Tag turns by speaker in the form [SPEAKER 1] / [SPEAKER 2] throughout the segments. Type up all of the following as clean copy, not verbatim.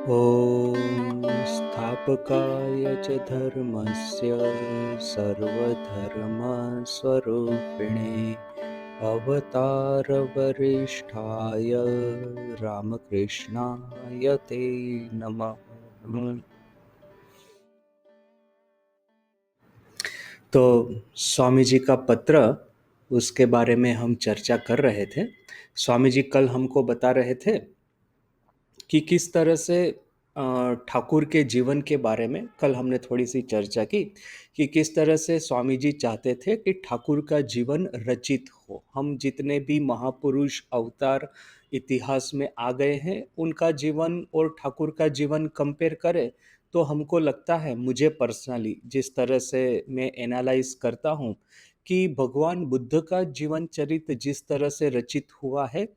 [SPEAKER 1] ॐ स्थापकाय च धर्मस्य सर्वधर्मस्वरूपिणे अवतारवरिष्ठाय रामकृष्णाय ते नमः। तो स्वामी जी का पत्र, उसके बारे में हम चर्चा कर रहे थे। स्वामी जी कल हमको बता रहे थे कि किस तरह से ठाकुर के जीवन के बारे में कल हमने थोड़ी सी चर्चा की कि किस तरह से स्वामी जी चाहते थे कि ठाकुर का जीवन रचित हो। हम जितने भी महापुरुष अवतार इतिहास में आ गए हैं, उनका जीवन और ठाकुर का जीवन कंपेयर करें तो हमको लगता है, मुझे पर्सनली जिस तरह से मैं एनालाइज करता हूँ, कि भगवान बुद्ध का जीवन चरित्र जिस तरह से रचित हुआ है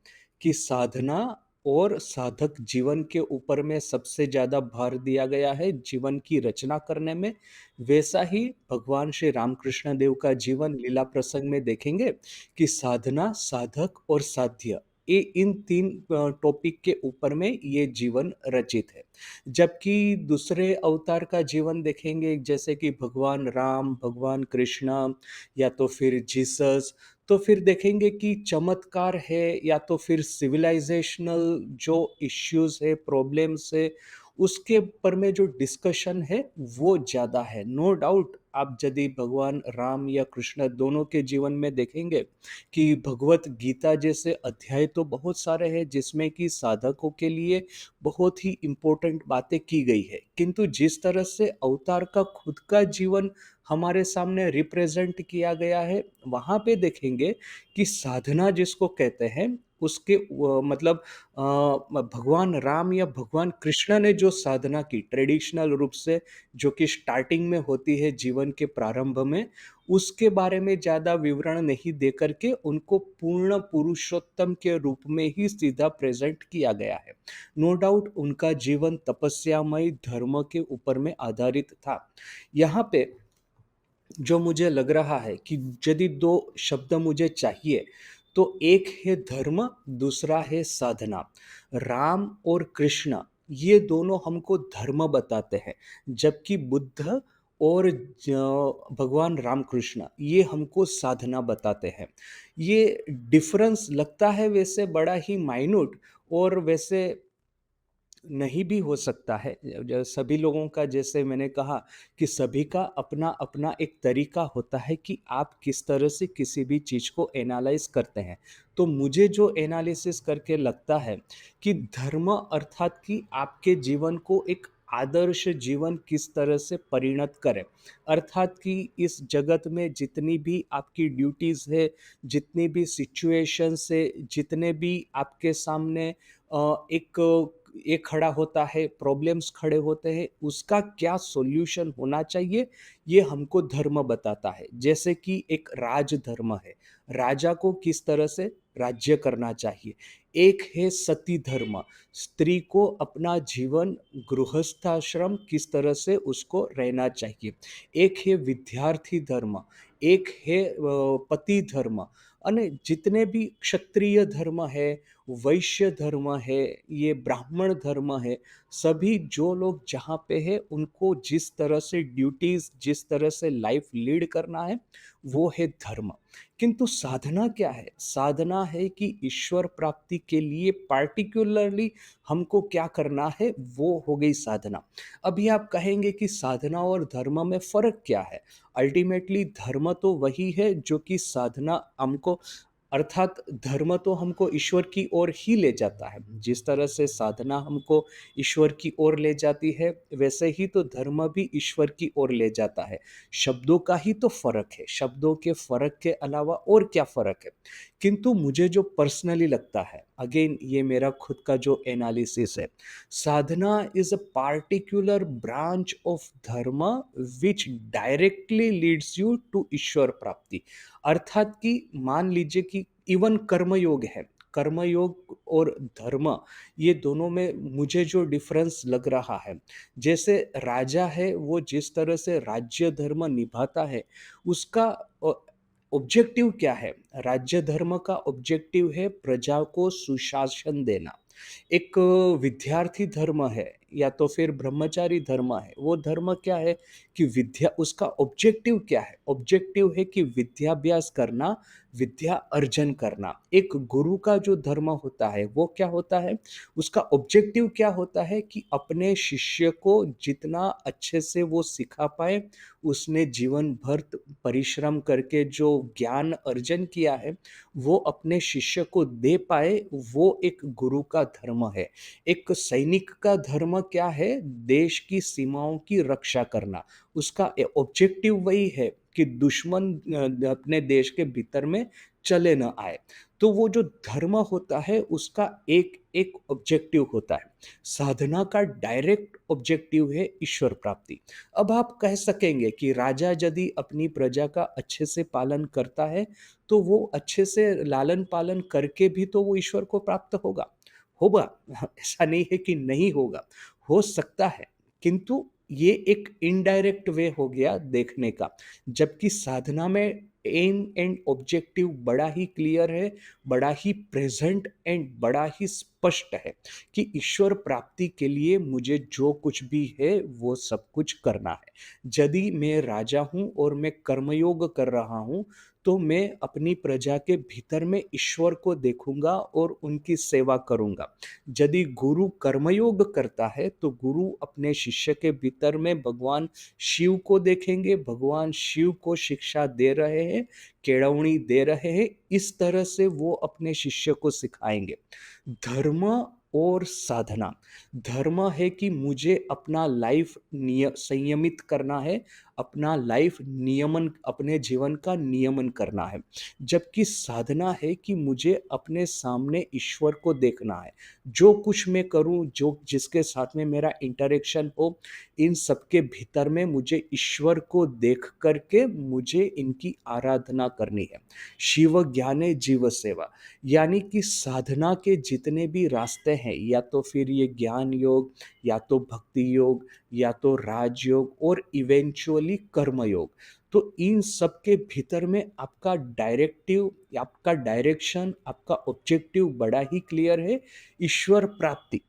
[SPEAKER 1] कि साधना और साधक जीवन के ऊपर में सबसे ज्यादा भार दिया गया है जीवन की रचना करने में, वैसा ही भगवान श्री रामकृष्ण देव का जीवन लीला प्रसंग में देखेंगे कि साधना, साधक और साध्य, ये इन तीन टॉपिक के ऊपर में ये जीवन रचित है। जबकि दूसरे अवतार का जीवन देखेंगे, जैसे कि भगवान राम, भगवान कृष्ण या तो फिर जीसस, तो फिर देखेंगे कि चमत्कार है या तो फिर सिविलाइजेशनल जो इश्यूज है, प्रॉब्लम्स है, उसके ऊपर में जो डिस्कशन है वो ज़्यादा है। नो डाउट, आप यदि भगवान राम या कृष्ण दोनों के जीवन में देखेंगे कि भगवत गीता जैसे अध्याय तो बहुत सारे हैं जिसमें कि साधकों के लिए बहुत ही इम्पोर्टेंट बातें की गई है, किंतु जिस तरह से अवतार का खुद का जीवन हमारे सामने रिप्रेजेंट किया गया है, वहाँ पे देखेंगे कि साधना जिसको कहते हैं उसके मतलब भगवान राम या भगवान कृष्ण ने जो साधना की ट्रेडिशनल रूप से, जो कि स्टार्टिंग में होती है जीवन के प्रारंभ में, उसके बारे में ज़्यादा विवरण नहीं दे करके उनको पूर्ण पुरुषोत्तम के रूप में ही सीधा प्रेजेंट किया गया है। नो डाउट उनका जीवन तपस्यामय धर्म के ऊपर में आधारित था। यहाँ पे जो मुझे लग रहा है कि यदि दो शब्द मुझे चाहिए, तो एक है धर्म, दूसरा है साधना। राम और कृष्ण, ये दोनों हमको धर्म बताते हैं, जबकि बुद्ध और भगवान रामकृष्ण ये हमको साधना बताते हैं। ये डिफरेंस लगता है वैसे बड़ा ही माइन्यूट, और वैसे नहीं भी हो सकता है। सभी लोगों का, जैसे मैंने कहा कि सभी का अपना अपना एक तरीका होता है कि आप किस तरह से किसी भी चीज़ को एनालाइज करते हैं। तो मुझे जो एनालिसिस करके लगता है कि धर्म अर्थात कि आपके जीवन को एक आदर्श जीवन किस तरह से परिणत करें, अर्थात कि इस जगत में जितनी भी आपकी ड्यूटीज़ है, जितनी भी सिचुएशंस है, जितने भी आपके सामने एक ये खड़ा होता है, प्रॉब्लम्स खड़े होते हैं, उसका क्या सॉल्यूशन होना चाहिए, ये हमको धर्म बताता है। जैसे कि एक राज धर्म है, राजा को किस तरह से राज्य करना चाहिए। एक है सती धर्म, स्त्री को अपना जीवन गृहस्थाश्रम किस तरह से उसको रहना चाहिए। एक है विद्यार्थी धर्म, एक है पति धर्म, अने जितने भी क्षत्रिय धर्म है, वैश्य धर्म है, ये ब्राह्मण धर्म है, सभी जो लोग जहाँ पे है उनको जिस तरह से ड्यूटीज, जिस तरह से लाइफ लीड करना है, वो है धर्म। किंतु साधना क्या है? साधना है कि ईश्वर प्राप्ति के लिए पार्टिकुलरली हमको क्या करना है, वो हो गई साधना। अभी आप कहेंगे कि साधना और धर्म में फर्क क्या है? अल्टीमेटली धर्म तो वही है जो कि साधना हमको, अर्थात धर्म तो हमको ईश्वर की ओर ही ले जाता है। जिस तरह से साधना हमको ईश्वर की ओर ले जाती है, वैसे ही तो धर्म भी ईश्वर की ओर ले जाता है। शब्दों का ही तो फर्क है, शब्दों के फर्क के अलावा और क्या फर्क है? किंतु मुझे जो पर्सनली लगता है, अगेन ये मेरा खुद का जो एनालिसिस है, sadhana is a particular branch of dharma which directly leads you to ishwar prapti. अर्थात कि मान लीजिए कि इवन कर्मयोग है, कर्मयोग और धर्म, ये दोनों में मुझे जो डिफरेंस लग रहा है, जैसे राजा है वो जिस तरह से राज्य धर्म निभाता है, उसका ऑब्जेक्टिव क्या है? राज्य धर्म का ऑब्जेक्टिव है प्रजा को सुशासन देना। एक विद्यार्थी धर्म है, या तो फिर ब्रह्मचारी धर्म है, वो धर्म क्या है कि विद्या, उसका ऑब्जेक्टिव क्या है? ऑब्जेक्टिव है कि विद्याभ्यास करना, विद्या अर्जन करना। एक गुरु का जो धर्म होता है वो क्या होता है? उसका ऑब्जेक्टिव क्या होता है कि अपने शिष्य को जितना अच्छे से वो सिखा पाए, उसने जीवन भर परिश्रम करके जो ज्ञान अर्जन किया है वो अपने शिष्य को दे पाए, वो एक गुरु का धर्म है। एक सैनिक का धर्म क्या है? देश की सीमाओं की रक्षा करना। उसका ऑब्जेक्टिव वही है कि दुश्मन अपने देश के भीतर में चले न आए। तो वो जो धर्म होता है उसका एक एक ऑब्जेक्टिव होता है। साधना का डायरेक्ट ऑब्जेक्टिव है ईश्वर प्राप्ति। अब आप कह सकेंगे कि राजा यदि अपनी प्रजा का अच्छे से पालन करता है तो वो अच्छे से लालन पालन करके भी तो वो ईश्वर को प्राप्त होगा। होगा, ऐसा नहीं है कि नहीं होगा, हो सकता है, किंतु ये एक इनडायरेक्ट वे हो गया देखने का। जबकि साधना में एम एंड ऑब्जेक्टिव बड़ा ही क्लियर है, बड़ा ही प्रेजेंट एंड बड़ा ही स्पष्ट है कि ईश्वर प्राप्ति के लिए मुझे जो कुछ भी है वो सब कुछ करना है। यदि मैं राजा हूँ और मैं कर्मयोग कर रहा हूँ तो मैं अपनी प्रजा के भीतर में ईश्वर को देखूंगा और उनकी सेवा करूंगा। यदि गुरु कर्मयोग करता है तो गुरु अपने शिष्य के भीतर में भगवान शिव को देखेंगे, भगवान शिव को शिक्षा दे रहे हैं, केळवणी दे रहे हैं, इस तरह से वो अपने शिष्य को सिखाएंगे। धर्म और साधना, धर्म है कि मुझे अपना लाइफ संयमित करना है, अपना लाइफ नियमन, अपने जीवन का नियमन करना है। जबकि साधना है कि मुझे अपने सामने ईश्वर को देखना है। जो कुछ मैं करूं, जो जिसके साथ में मेरा इंटरेक्शन हो, इन सबके भीतर में मुझे ईश्वर को देख करके मुझे इनकी आराधना करनी है। शिव ज्ञाने जीव सेवा, यानी कि साधना के जितने भी रास्ते हैं, या तो फिर ये ज्ञान योग, या तो भक्ति योग, या तो राजयोग और इवेंचुअली कर्म योग, तो इन सब के भीतर में आपका डायरेक्टिव, आपका डायरेक्शन, आपका ऑब्जेक्टिव बड़ा ही क्लियर है, ईश्वर प्राप्ति।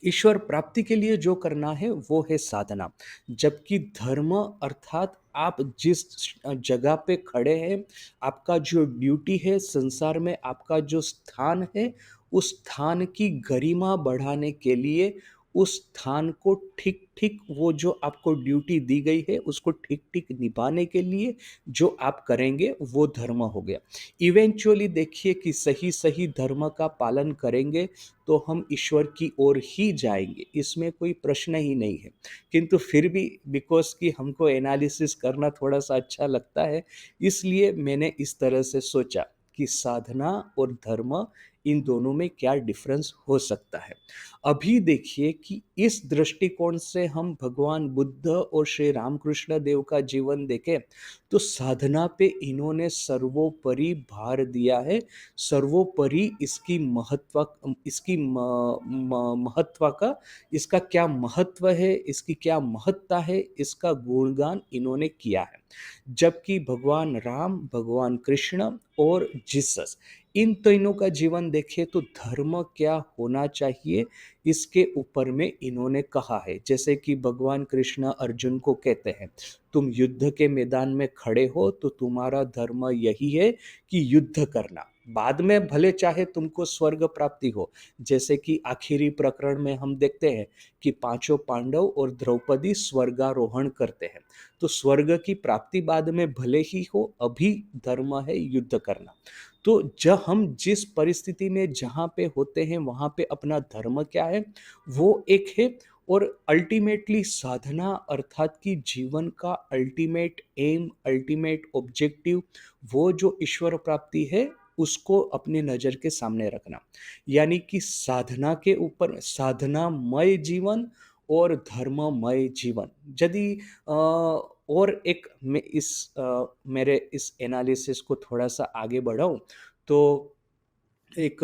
[SPEAKER 1] ईश्वर प्राप्ति के लिए जो करना है वो है साधना। जबकि धर्म अर्थात आप जिस जगह पे खड़े हैं, आपका जो ड्यूटी है संसार में, आपका जो स्थान है, उस स्थान की गरिमा बढ़ाने के लिए, उस स्थान को ठीक ठीक, वो जो आपको ड्यूटी दी गई है उसको ठीक ठीक निभाने के लिए जो आप करेंगे वो धर्म हो गया। इवेंचुअली देखिए कि सही सही धर्म का पालन करेंगे तो हम ईश्वर की ओर ही जाएंगे, इसमें कोई प्रश्न ही नहीं है। किंतु फिर भी बिकॉज कि हमको एनालिसिस करना थोड़ा सा अच्छा लगता है, इसलिए मैंने इस तरह से सोचा कि साधना और धर्म, इन दोनों में क्या डिफरेंस हो सकता है। अभी देखिए कि इस दृष्टिकोण से हम भगवान बुद्ध और श्री रामकृष्ण देव का जीवन देखें तो साधना पे इन्होंने सर्वोपरि भार दिया है। सर्वोपरि इसकी महत्व, इसकी महत्व का, इसका क्या महत्व है, इसकी क्या महत्ता है, इसका गुणगान इन्होंने किया है। जबकि भगवान राम, भगवान कृष्ण और जीसस, इन तीनों का जीवन देखें तो धर्म क्या होना चाहिए इसके ऊपर में इन्होंने कहा है। जैसे कि भगवान कृष्ण अर्जुन को कहते हैं, तुम युद्ध के मैदान में खड़े हो तो तुम्हारा धर्म यही है कि युद्ध करना, बाद में भले चाहे तुमको स्वर्ग प्राप्ति हो। जैसे कि आखिरी प्रकरण में हम देखते हैं कि पांचों पांडव और द्रौपदी स्वर्गारोहण करते हैं, तो स्वर्ग की प्राप्ति बाद में भले ही हो, अभी धर्म है युद्ध करना। तो जब हम जिस परिस्थिति में जहाँ पे होते हैं वहाँ पे अपना धर्म क्या है वो एक है। और अल्टीमेटली साधना अर्थात कि जीवन का अल्टीमेट एम, अल्टीमेट ऑब्जेक्टिव, वो जो ईश्वर प्राप्ति है उसको अपनी नज़र के सामने रखना। यानी कि साधना के ऊपर, साधनामय जीवन और धर्ममय जीवन। यदि और एक मैं इस मेरे इस एनालिसिस को थोड़ा सा आगे बढ़ाऊं तो एक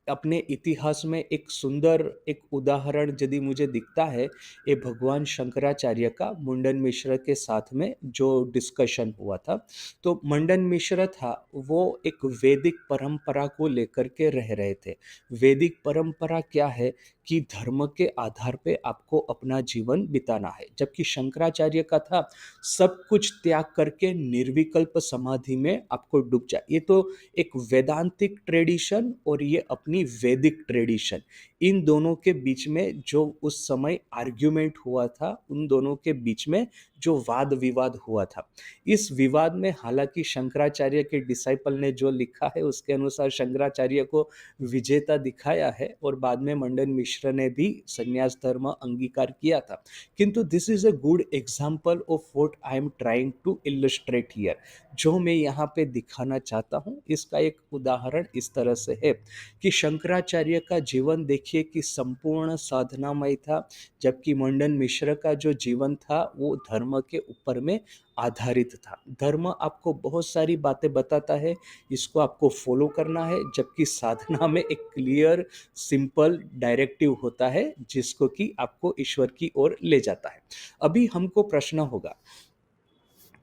[SPEAKER 1] अपने इतिहास में एक सुंदर एक उदाहरण यदि मुझे दिखता है, ये भगवान शंकराचार्य का मुंडन मिश्र के साथ में जो डिस्कशन हुआ था। तो मंडन मिश्र था, वो एक वैदिक परंपरा को लेकर के रह रहे थे। वैदिक परंपरा क्या है कि धर्म के आधार पे आपको अपना जीवन बिताना है, जबकि शंकराचार्य का था सब कुछ त्याग करके निर्विकल्प समाधि में आपको डूब जाए। ये तो एक वेदांतिक ट्रेडिशन और ये अपनी वैदिक ट्रेडिशन, इन दोनों के बीच में जो उस समय आर्ग्यूमेंट हुआ था, उन दोनों के बीच में जो वाद विवाद हुआ था, इस विवाद में हालांकि शंकराचार्य के डिसाइपल ने जो लिखा है उसके अनुसार शंकराचार्य को विजेता दिखाया है और बाद में मंडन मिश्र ने भी संन्यास धर्म अंगीकार किया था। किंतु this is a good example of what I am trying to illustrate here. जो मैं यहाँ पे दिखाना चाहता हूँ, इसका एक उदाहरण इस तरह से है कि शंकराचार्य का जीवन देखिए कि संपूर्ण साधनामय था, जबकि मंडन मिश्र का जो जीवन था वो धर्म के ऊपर में आधारित था। धर्म आपको बहुत सारी बातें बताता है, इसको आपको फॉलो करना है, जबकि साधना में एक क्लियर सिंपल डायरेक्टिव होता है जिसको कि आपको ईश्वर की ओर ले जाता है। अभी हमको प्रश्न होगा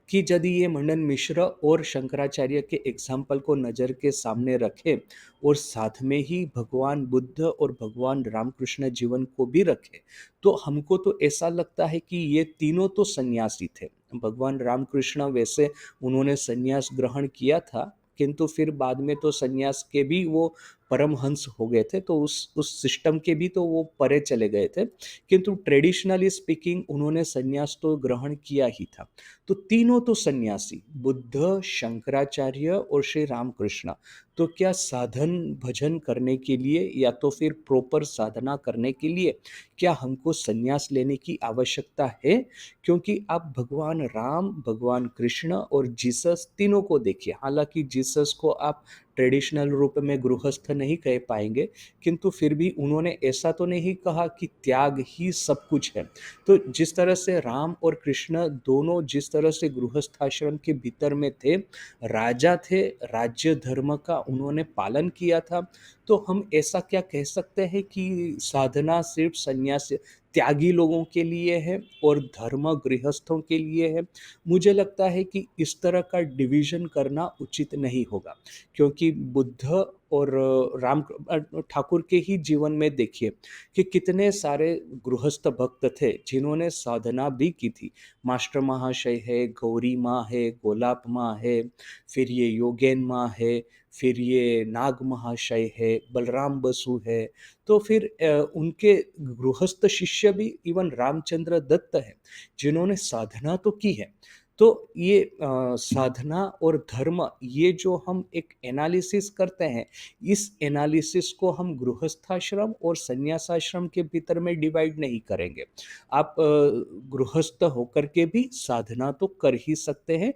[SPEAKER 1] कि यदि ये मंडन मिश्र और शंकराचार्य के एग्जाम्पल को नज़र के सामने रखे और साथ में ही भगवान बुद्ध और भगवान रामकृष्ण जीवन को भी रखे, तो हमको तो ऐसा लगता है कि ये तीनों तो सन्यासी थे। भगवान रामकृष्ण वैसे उन्होंने सन्यास ग्रहण किया था, किंतु फिर बाद में तो सन्यास के भी वो परमहंस हो गए थे, तो उस सिस्टम के भी तो वो परे चले गए थे। किंतु ट्रेडिशनली स्पीकिंग उन्होंने सन्यास तो ग्रहण किया ही था। तो तीनों तो सन्यासी, बुद्ध, शंकराचार्य और श्री रामकृष्ण, तो क्या साधन भजन करने के लिए या तो फिर प्रॉपर साधना करने के लिए क्या हमको सन्यास लेने की आवश्यकता है? क्योंकि आप भगवान राम, भगवान कृष्ण और जीसस तीनों को देखिए। हालांकि जीसस को आप ट्रेडिशनल रूप में गृहस्थ नहीं कह पाएंगे, किंतु फिर भी उन्होंने ऐसा तो नहीं कहा कि त्याग ही सब कुछ है। तो जिस तरह से राम और कृष्ण दोनों जिस तरह से गृहस्थाश्रम के भीतर में थे, राजा थे, राज्य धर्म का उन्होंने पालन किया था, तो हम ऐसा क्या कह सकते हैं कि साधना सिर्फ संन्यास त्यागी लोगों के लिए है और धर्म गृहस्थों के लिए है? मुझे लगता है कि इस तरह का डिवीजन करना उचित नहीं होगा, क्योंकि बुद्ध और ठाकुर के ही जीवन में देखिए कि कितने सारे गृहस्थ भक्त थे जिन्होंने साधना भी की थी। मास्टर महाशय है, गौरी माँ है, गोलाप माँ है, फिर ये योगेन माँ है, फिर ये नाग महाशय है, बलराम बसु है, तो फिर उनके गृहस्थ शिष्य भी इवन रामचंद्र दत्त है जिन्होंने साधना तो की है। तो ये साधना और धर्म, ये जो हम एक एनालिसिस करते हैं, इस एनालिसिस को हम गृहस्थाश्रम और संन्यासाश्रम के भीतर में डिवाइड नहीं करेंगे। आप गृहस्थ होकर के भी साधना तो कर ही सकते हैं,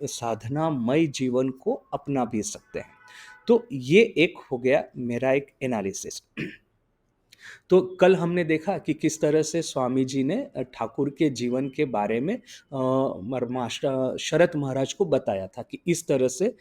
[SPEAKER 1] साधनामय जीवन को अपना भी सकते हैं। तो ये एक हो गया मेरा एक एनालिसिस। तो कल हमने देखा कि किस तरह से स्वामी जी ने ठाकुर के जीवन के बारे में मास्टर शरत महाराज को बताया था कि इस तरह से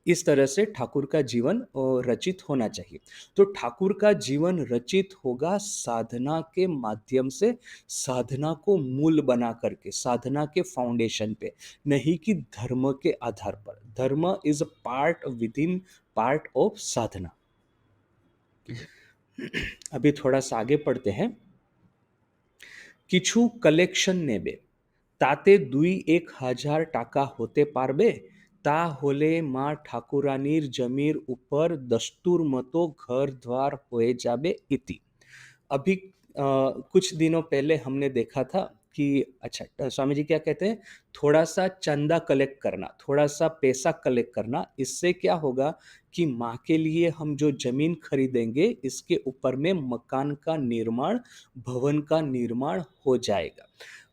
[SPEAKER 1] इस तरह से ठाकुर का जीवन रचित होना चाहिए। तो ठाकुर का जीवन रचित होगा साधना के माध्यम से, साधना को मूल बना करके, साधना के फाउंडेशन पे, नहीं कि धर्म के आधार पर। Dharma is a part within part of sadhana. अभी थोड़ा सा आगे पढ़ते हैं। किछु कलेक्शन नेबे ताते 2-1000 टाका होते पारबे, ता होले माँ ठाकुरानीर जमीर ऊपर दस्तूर मतो घर द्वार होए जाबे इति। अभी कुछ दिनों पहले हमने देखा था कि अच्छा स्वामी जी क्या कहते हैं, थोड़ा सा चंदा कलेक्ट करना, थोड़ा सा पैसा कलेक्ट करना, इससे क्या होगा कि माँ के लिए हम जो जमीन खरीदेंगे इसके ऊपर में मकान का निर्माण, भवन का निर्माण हो जाएगा।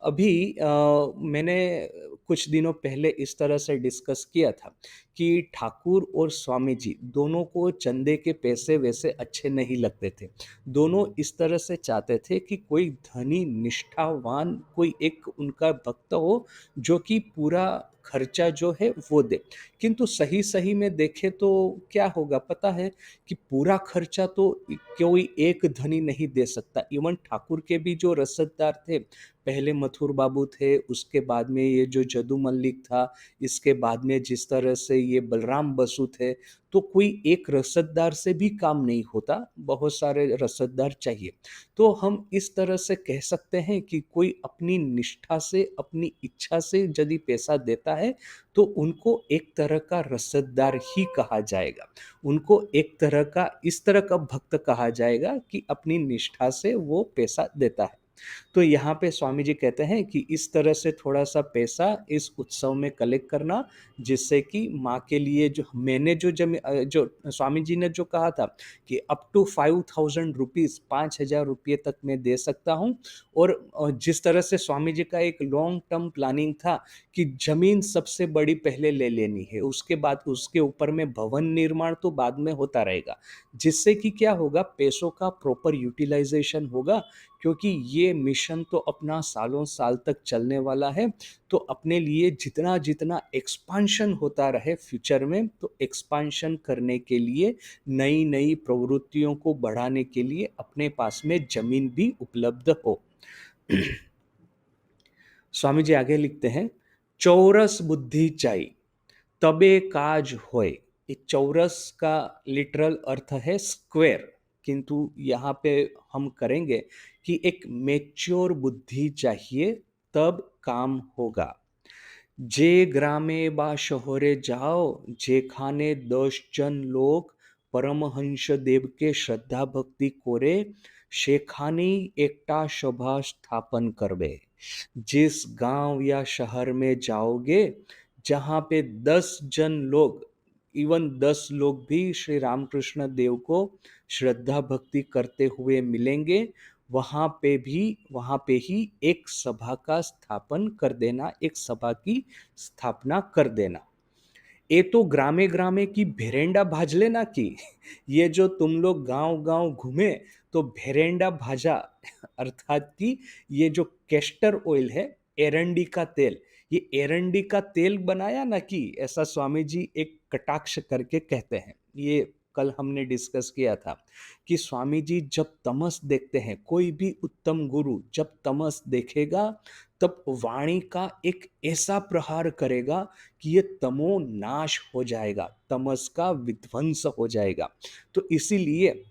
[SPEAKER 1] अभी मैंने कुछ दिनों पहले इस तरह से डिस्कस किया था कि ठाकुर और स्वामी जी दोनों को चंदे के पैसे वैसे अच्छे नहीं लगते थे। दोनों इस तरह से चाहते थे कि कोई धनी निष्ठावान कोई एक उनका भक्त हो जो कि पूरा खर्चा जो है वो दे। किंतु सही सही में देखें तो क्या होगा पता है कि पूरा खर्चा तो कोई एक धनी नहीं दे सकता। इवन ठाकुर के भी जो रसददार थे, पहले मथुर बाबू थे, उसके बाद में ये जो जदू मल्लिक था, इसके बाद में जिस तरह से ये बलराम बसु थे, तो कोई एक रसददार से भी काम नहीं होता, बहुत सारे रसददार चाहिए। तो हम इस तरह से कह सकते हैं कि कोई अपनी निष्ठा से, अपनी इच्छा से यदि पैसा देता है, तो उनको एक तरह का रसददार ही कहा जाएगा। उनको एक तरह का, इस तरह का भक्त कहा जाएगा कि अपनी निष्ठा से वो पैसा देता है। तो यहाँ पे स्वामी जी कहते हैं कि इस तरह से थोड़ा सा पैसा इस उत्सव में कलेक्ट करना, जिससे कि माँ के लिए जो मैंने जो स्वामी जी ने जो कहा था कि अप टू 5,000 रुपीज़, 5,000 रुपये तक मैं दे सकता हूँ। और जिस तरह से स्वामी जी का एक लॉन्ग टर्म प्लानिंग था कि जमीन सबसे बड़ी पहले ले लेनी है, उसके बाद उसके ऊपर में भवन निर्माण तो बाद में होता रहेगा, जिससे कि क्या होगा, पैसों का प्रॉपर यूटिलाइजेशन होगा। क्योंकि ये मिशन तो अपना सालों साल तक चलने वाला है। तो अपने लिए जितना जितना एक्सपांशन होता रहे फ्यूचर में, तो एक्सपांशन करने के लिए, नई नई प्रवृत्तियों को बढ़ाने के लिए अपने पास में जमीन भी उपलब्ध हो। स्वामी जी आगे लिखते हैं, चौरस बुद्धि चाहिए तबे काज होय। ये चौरस का लिटरल अर्थ है स्क्वायर, किंतु यहाँ पे हम करेंगे कि एक मैच्योर बुद्धि चाहिए, तब काम होगा। जे ग्रामे बा शहरे जाओ, जेखाने 10 जन लोग परमहंस देव के श्रद्धा भक्ति कोरे, शेखानी एकटा सभा स्थापन करबे। जिस गांव या शहर में जाओगे, जहाँ पे 10 जन लोग, इवन 10 लोग भी श्री रामकृष्ण देव को श्रद्धा भक्ति करते हुए मिलेंगे, वहाँ पे ही एक सभा का स्थापन कर देना, एक सभा की स्थापना कर देना। ये तो ग्रामे ग्रामे की भेरेंडा भाज लेना की। ये जो तुम लोग गांव गांव घूमे, तो भेरेंडा भाजा अर्थात कि ये जो कैस्टर ऑयल है, एरंडी का तेल, ये एरंडी का तेल बनाया ना कि, ऐसा स्वामी जी एक कटाक्ष करके कहते हैं। ये कल हमने डिस्कस किया था कि स्वामी जी जब तमस देखते हैं, कोई भी उत्तम गुरु जब तमस देखेगा, तब वाणी का एक ऐसा प्रहार करेगा कि ये तमो नाश हो जाएगा, तमस का विध्वंस हो जाएगा। तो इसीलिए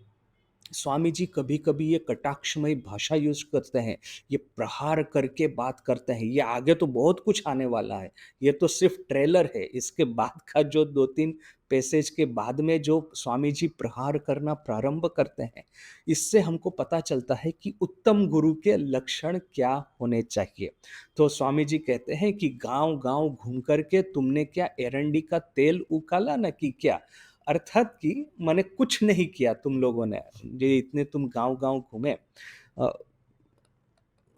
[SPEAKER 1] स्वामी जी कभी कभी ये कटाक्षमय भाषा यूज करते हैं, ये प्रहार करके बात करते हैं। ये आगे तो बहुत कुछ आने वाला है, ये तो सिर्फ ट्रेलर है। इसके बाद का जो 2-3 पैसेज के बाद में जो स्वामी जी प्रहार करना प्रारंभ करते हैं, इससे हमको पता चलता है कि उत्तम गुरु के लक्षण क्या होने चाहिए। तो स्वामी जी कहते हैं कि गांव गांव घूम करके तुमने क्या एरंडी का तेल उकाला ना कि क्या, अर्थात कि मैंने कुछ नहीं किया तुम लोगों ने, ये इतने तुम गांव गांव घूमे। अ,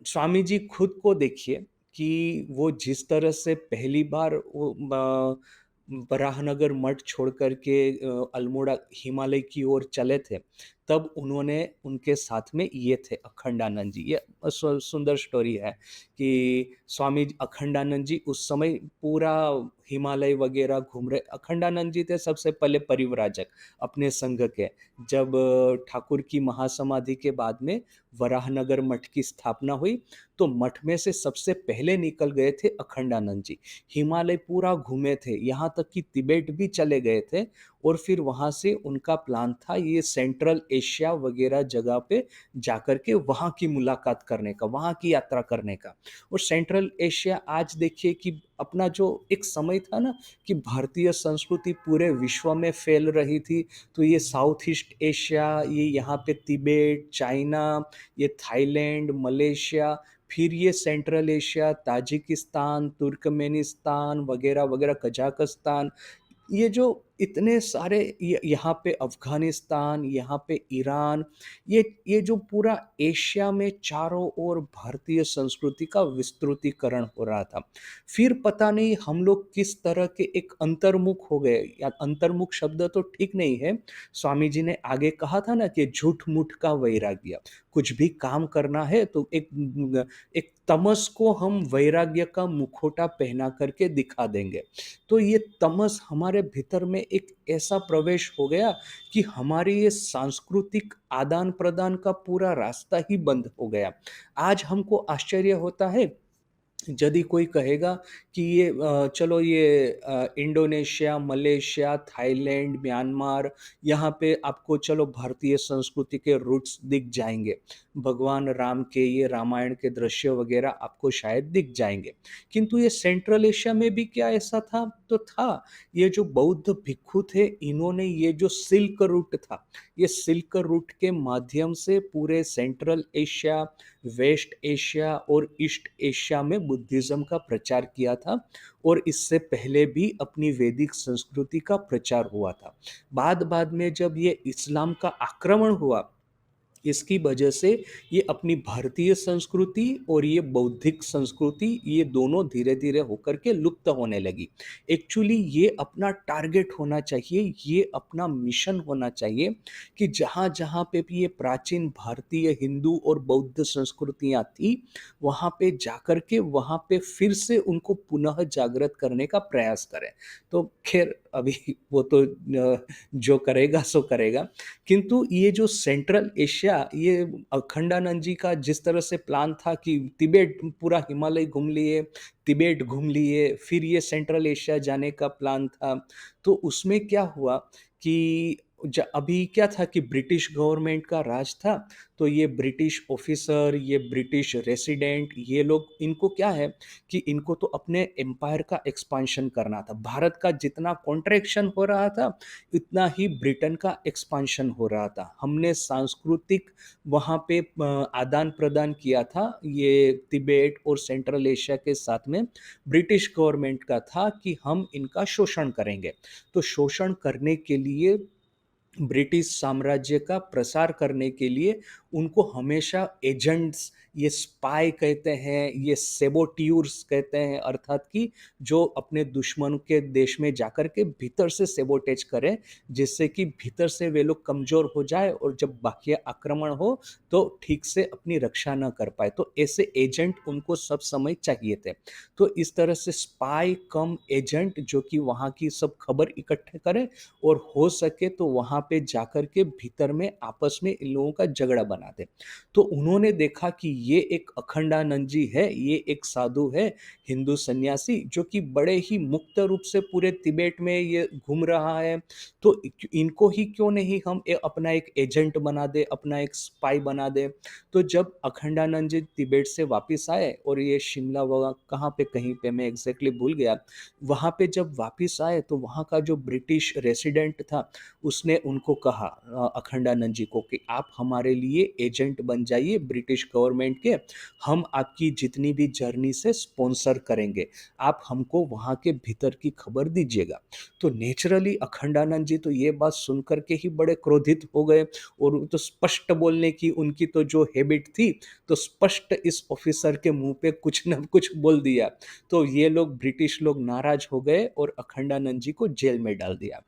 [SPEAKER 1] स्वामी जी खुद को देखिए कि वो जिस तरह से पहली बार वो बराहनगर मठ छोड़ करके अल्मोड़ा हिमालय की ओर चले थे, तब उन्होंने, उनके साथ में ये थे अखंडानंद जी। ये सुंदर स्टोरी है कि स्वामी अखंडानंद जी उस समय पूरा हिमालय वगैरह घूम रहे। अखंडानंद जी थे सबसे पहले परिव्राजक अपने संघ के। जब ठाकुर की महासमाधि के बाद में वराहनगर मठ की स्थापना हुई, तो मठ में से सबसे पहले निकल गए थे अखंडानंद जी। हिमालय पूरा घूमे थे, यहाँ तक कि तिब्बत भी चले गए थे। और फिर वहाँ से उनका प्लान था ये सेंट्रल एशिया वगैरह जगह पे जाकर के वहाँ की मुलाकात करने का, वहाँ की यात्रा करने का। और सेंट्रल एशिया आज देखिए कि अपना जो एक समय था ना कि भारतीय संस्कृति पूरे विश्व में फैल रही थी, तो ये साउथ ईस्ट एशिया, ये यहाँ पे तिब्बत, चाइना, ये थाईलैंड, मलेशिया, फिर ये सेंट्रल एशिया, ताजिकिस्तान, तुर्कमेनिस्तान वगैरह वगैरह, कजाकिस्तान, ये जो इतने सारे यहाँ पे अफ़गानिस्तान, यहाँ पे ईरान, ये जो पूरा एशिया में चारों ओर भारतीय संस्कृति का विस्तृतीकरण हो रहा था। फिर पता नहीं हम लोग किस तरह के एक अंतर्मुख हो गए, या अंतर्मुख शब्द तो ठीक नहीं है। स्वामी जी ने आगे कहा था ना कि झूठ-मूठ का वैराग्य। कुछ भी काम करना है तो एक तमस को हम वैराग्य का मुखौटा पहना करके दिखा देंगे। तो ये तमस हमारे भीतर में एक ऐसा प्रवेश हो गया कि हमारी ये सांस्कृतिक आदान-प्रदान का पूरा रास्ता ही बंद हो गया। आज हमको आश्चर्य होता है यदि कोई कहेगा कि ये चलो ये इंडोनेशिया, मलेशिया, थाईलैंड, म्यांमार, यहाँ पे आपको चलो भारतीय संस्कृति के रूट्स दिख जाएँगे। भगवान राम के ये रामायण के दृश्य वगैरह आपको शायद दिख जाएँगे। किंतु ये सेंट्रल एशिया में भी क्या ऐसा था? तो था। ये जो बौद्ध भिक्षु थे, इन्होंने ये जो सिल्क रूट था, ये सिल्क रूट के माध्यम से पूरे सेंट्रल एशिया, वेस्ट एशिया और ईस्ट एशिया में बुद्धिज़्म का प्रचार किया था, और इससे पहले भी अपनी वैदिक संस्कृति का प्रचार हुआ था। बाद-बाद में जब ये इस्लाम का आक्रमण हुआ, इसकी वजह से ये अपनी भारतीय संस्कृति और ये बौद्धिक संस्कृति, ये दोनों धीरे-धीरे होकर के लुप्त होने लगी। एक्चुअली ये अपना टारगेट होना चाहिए, ये अपना मिशन होना चाहिए कि जहाँ-जहाँ पे भी ये प्राचीन भारतीय, हिंदू और बौद्ध संस्कृतियाँ थी, वहाँ पे जाकर के वहाँ पे फिर से उनको पुनः जागृत करने का प्रयास करें। तो ख़ैर अभी वो तो जो करेगा सो करेगा। किंतु ये जो सेंट्रल एशिया, ये अखंडानंद जी का जिस तरह से प्लान था कि तिबेट पूरा हिमालय घूम लिए, तिबेट घूम लिए, फिर ये सेंट्रल एशिया जाने का प्लान था। तो उसमें क्या हुआ कि अभी क्या था कि ब्रिटिश गवर्नमेंट का राज था, तो ये ब्रिटिश ऑफिसर, ये ब्रिटिश रेसिडेंट, ये लोग, इनको क्या है कि इनको तो अपने एम्पायर का एक्सपांशन करना था। भारत का जितना कॉन्ट्रैक्शन हो रहा था, इतना ही ब्रिटेन का एक्सपांशन हो रहा था। हमने सांस्कृतिक वहाँ पे आदान-प्रदान किया था, ये तिबेट और सेंट्रल एशिया के साथ में ब्रिटिश गवर्नमेंट का था कि हम इनका शोषण करेंगे। तो शोषण करने के लिए, ब्रिटिश साम्राज्य का प्रसार करने के लिए उनको हमेशा एजेंट्स, ये स्पाई कहते हैं, ये सेबोट्यूर्स कहते हैं, अर्थात कि जो अपने दुश्मन के देश में जाकर के भीतर से सेबोटेज करें, जिससे कि भीतर से वे लोग कमज़ोर हो जाए और जब बाह्य आक्रमण हो तो ठीक से अपनी रक्षा ना कर पाए। तो ऐसे एजेंट उनको सब समय चाहिए थे। तो इस तरह से स्पाई कम एजेंट जो कि वहाँ की सब खबर इकट्ठे करें, और हो सके तो वहाँ पे जाकर के भीतर में आपस में इन लोगों का झगड़ा बना दें। तो उन्होंने देखा कि ये एक अखंडानंद जी है, ये एक साधु है, हिंदू सन्यासी, जो कि बड़े ही मुक्त रूप से पूरे तिबेट में ये घूम रहा है, तो इनको ही क्यों नहीं हम अपना एक एजेंट बना दें, अपना एक स्पाई बना दें। तो जब अखंडानंद जी तिबेट से वापस आए, और ये शिमला वहाँ कहाँ पे, कहीं पे मैं एग्जैक्टली भूल गया, वहाँ पे जब वापस आए तो वहाँ का जो ब्रिटिश रेसिडेंट था, उसने उनको कहा, अखंडानंद जी को, कि आप हमारे लिए एजेंट बन जाइए ब्रिटिश गवर्नमेंट के, हम आपकी जितनी भी जर्नी से स्पॉन्सर करेंगे, आप हमको वहाँ के भीतर की खबर दीजिएगा। तो नेचुरली अखंडानंद जी तो ये बात सुन कर के ही बड़े क्रोधित हो गए, और वो तो स्पष्ट बोलने की उनकी तो जो हैबिट थी, तो स्पष्ट इस ऑफिसर के मुंह पे कुछ न कुछ बोल दिया। तो ये लोग, ब्रिटिश लोग नाराज हो गए और अखंडानंद जी को जेल में डाल दिया।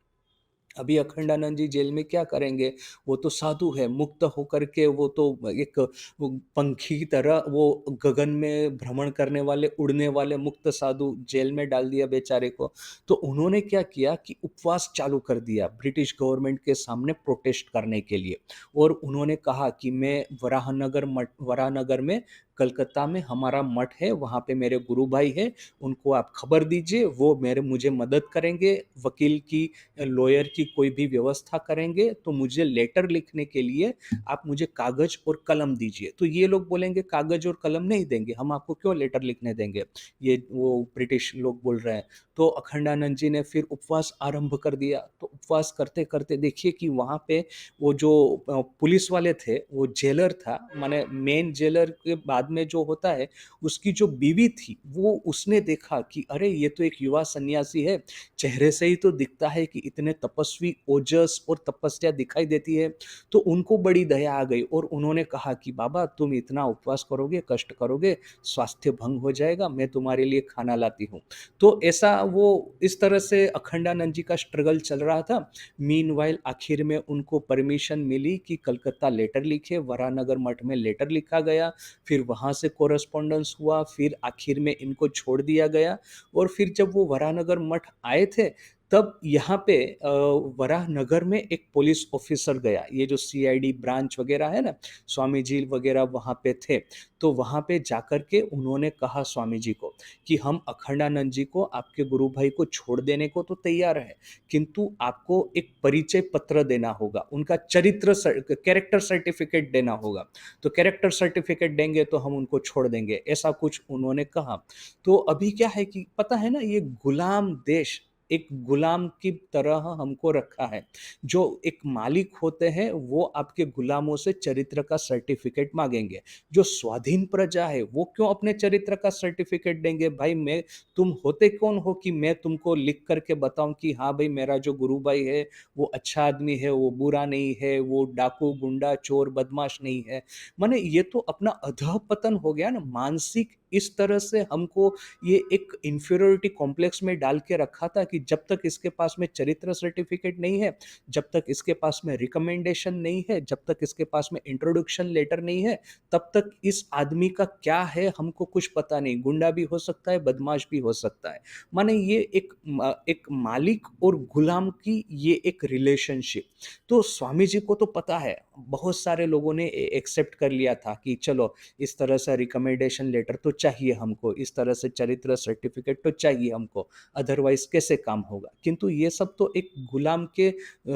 [SPEAKER 1] अभी अखंडानंद जी जेल में क्या करेंगे? वो तो साधु है, मुक्त होकर के वो तो एक वो पंखी की तरह वो गगन में भ्रमण करने वाले, उड़ने वाले मुक्त साधु, जेल में डाल दिया बेचारे को। तो उन्होंने क्या किया कि उपवास चालू कर दिया ब्रिटिश गवर्नमेंट के सामने प्रोटेस्ट करने के लिए, और उन्होंने कहा कि मैं वराहनगर में, कलकत्ता में हमारा मठ है, वहाँ पे मेरे गुरु भाई हैं, उनको आप खबर दीजिए, वो मुझे मदद करेंगे, वकील की, लॉयर की कोई भी व्यवस्था करेंगे, तो मुझे लेटर लिखने के लिए आप मुझे कागज़ और कलम दीजिए। तो ये लोग बोलेंगे कागज़ और कलम नहीं देंगे, हम आपको क्यों लेटर लिखने देंगे? ये वो ब्रिटिश लोग बोल रहे हैं। तो अखंडानंद जी ने फिर उपवास आरंभ कर दिया। तो उपवास करते-करते देखिए कि वहाँ पे वो जो पुलिस वाले थे, वो जेलर था, माने मेन जेलर के बाद में जो होता है, उसकी जो बीवी थी, वो उसने देखा कि अरे! ये तो एक युवा सन्यासी है, चेहरे से ही तो दिखता है कि इतने तपस्वी, ओजस और तपस्या दिखाई देती है। तो उनको बड़ी दया आ गई और उन्होंने कहा कि बाबा तुम इतना उपवास करोगे, कष्ट करोगे, स्वास्थ्य भंग हो जाएगा, मैं तुम्हारे लिए खाना लाती हूँ। तो ऐसा वो इस तरह से अखंडानंद जी का स्ट्रगल चल रहा था। मीनवाइल आखिर में उनको परमिशन मिली कि कलकत्ता लेटर लिखे, वराहनगर मठ में लेटर लिखा गया, फिर वहाँ से कॉरेस्पॉन्डेंस हुआ, फिर आखिर में इनको छोड़ दिया गया और फिर जब वो वराहनगर मठ आए थे, तब यहाँ पे वराहनगर में एक पुलिस ऑफिसर गया, ये जो सीआईडी ब्रांच वगैरह है ना, स्वामी जी वगैरह वहाँ पे थे। तो वहाँ पे जाकर के उन्होंने कहा स्वामी जी को कि हम अखंडानंद जी को, आपके गुरु भाई को छोड़ देने को तो तैयार है, किंतु आपको एक परिचय पत्र देना होगा, उनका कैरेक्टर सर्टिफिकेट देना होगा। तो कैरेक्टर सर्टिफिकेट देंगे तो हम उनको छोड़ देंगे, ऐसा कुछ उन्होंने कहा। तो अभी क्या है कि पता है ना, ये गुलाम देश, एक गुलाम की तरह हमको रखा है। जो एक मालिक होते हैं वो आपके गुलामों से चरित्र का सर्टिफिकेट मांगेंगे। जो स्वाधीन प्रजा है वो क्यों अपने चरित्र का सर्टिफिकेट देंगे? भाई मैं, तुम होते कौन हो कि मैं तुमको लिख करके बताऊं कि हाँ भाई मेरा जो गुरु भाई है वो अच्छा आदमी है, वो बुरा नहीं है, वो डाकू गुंडा चोर बदमाश नहीं है। माने ये तो अपना अधःपतन हो गया ना, मानसिक इस तरह से हमको ये एक इंफीरियरिटी कॉम्प्लेक्स में डाल के रखा था कि जब तक इसके पास में चरित्र सर्टिफिकेट नहीं है, जब तक इसके पास में रिकमेंडेशन नहीं है, जब तक इसके पास में इंट्रोडक्शन लेटर नहीं है, तब तक इस आदमी का क्या है हमको कुछ पता नहीं। गुंडा भी हो सकता है, बदमाश भी हो सकता है। माने ये एक मालिक और गुलाम की ये एक रिलेशनशिप। तो स्वामी जी को तो पता है, बहुत सारे लोगों ने एक्सेप्ट कर लिया था कि चलो इस तरह से रिकमेंडेशन लेटर तो चाहिए हमको, इस तरह से चरित्र सर्टिफिकेट तो चाहिए हमको, अदरवाइज कैसे काम होगा। किंतु ये सब तो एक गुलाम के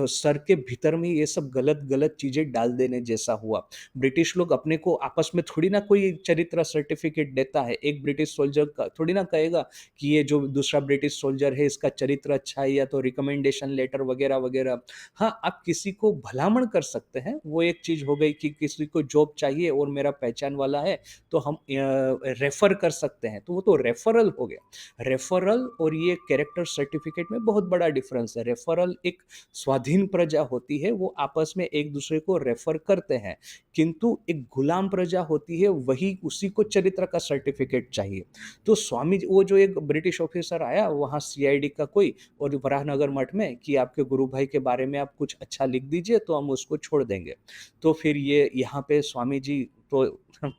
[SPEAKER 1] सर के भीतर में ये सब गलत गलत चीजें डाल देने जैसा हुआ। ब्रिटिश लोग अपने को आपस में थोड़ी ना कोई चरित्र सर्टिफिकेट देता है, एक ब्रिटिश सोल्जर का थोड़ी ना कहेगा कि ये जो दूसरा ब्रिटिश सोल्जर है इसका चरित्र अच्छा है, या तो रिकमेंडेशन लेटर वगैरह वगैरह। हाँ, आप किसी को भलामण कर सकते हैं, वो एक चीज हो गई कि किसी को जॉब चाहिए और मेरा पहचान वाला है, तो हम रेफर कर सकते हैं, तो वो तो रेफरल हो गया। रेफरल और ये कैरेक्टर सर्टिफिकेट में बहुत बड़ा डिफरेंस है। रेफरल एक स्वाधीन प्रजा होती है, वो आपस में एक दूसरे को रेफर करते हैं, किंतु एक गुलाम प्रजा होती है, वही उसी को चरित्र का सर्टिफिकेट चाहिए। तो स्वामी वो जो एक ब्रिटिश ऑफिसर आया वहाँ सीआईडी का कोई, और वराहनगर मठ में कि आपके गुरु भाई के बारे में आप कुछ अच्छा लिख दीजिए तो हम उसको छोड़ देंगे। तो फिर ये यहाँ पे स्वामी जी तो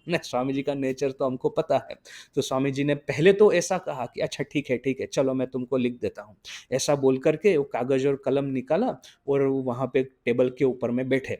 [SPEAKER 1] स्वामी जी का नेचर तो हमको पता है। तो स्वामी जी ने पहले तो ऐसा कहा कि अच्छा ठीक है, चलो मैं तुमको लिख देता हूँ। ऐसा बोल करके वो कागज़ और कलम निकाला और वहाँ पे टेबल के ऊपर में बैठे।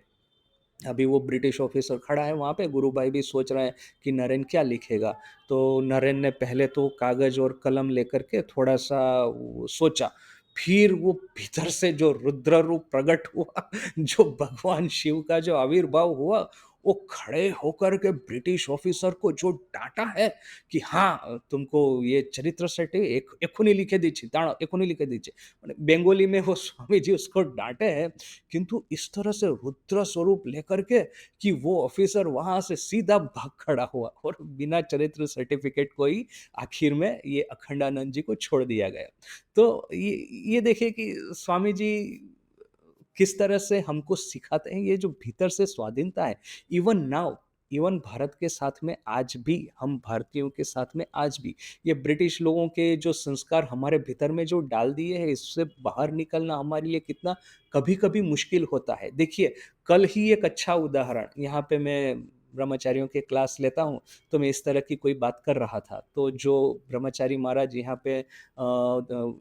[SPEAKER 1] अभी वो ब्रिटिश ऑफिसर खड़ा है वहाँ पे, गुरु भाई भी सोच रहे हैं कि नरेन क्या लिखेगा। तो नरेन ने पहले तो कागज़ और कलम लेकर के थोड़ा-सा वो सोचा, फिर वो भीतर से जो रुद्र रूप प्रकट हुआ, जो भगवान शिव का जो आविर्भाव हुआ, वो खड़े होकर के ब्रिटिश ऑफिसर को जो डाँटा है कि हाँ, तुमको ये चरित्र सर्टि एक एखुनी लिखे दीजिए, दाঁড়াও एखुनी लिखे दीजिए। মানে बेंगोली में वो स्वामी जी उसको डाँटे हैं, किंतु इस तरह से रुद्र स्वरूप लेकर के कि वो ऑफिसर वहां से सीधा भाग खड़ा हुआ और बिना चरित्र सर्टिफिकेट को ही आखिर में ये अखंडानंद जी को छोड़ दिया गया। तो ये देखिए कि स्वामी जी किस तरह से हमको सिखाते हैं, ये जो भीतर से स्वाधीनता है, इवन नाउ, इवन भारत के साथ में आज भी, हम भारतीयों के साथ में आज भी ये ब्रिटिश लोगों के जो संस्कार हमारे भीतर में जो डाल दिए हैं, इससे बाहर निकलना हमारे लिए कितना कभी कभी मुश्किल होता है। देखिए, कल ही एक अच्छा उदाहरण, यहाँ पे मैं ब्रह्मचारियों के क्लास लेता हूँ, तो मैं इस तरह की कोई बात कर रहा था, तो जो ब्रह्मचारी महाराज यहाँ पे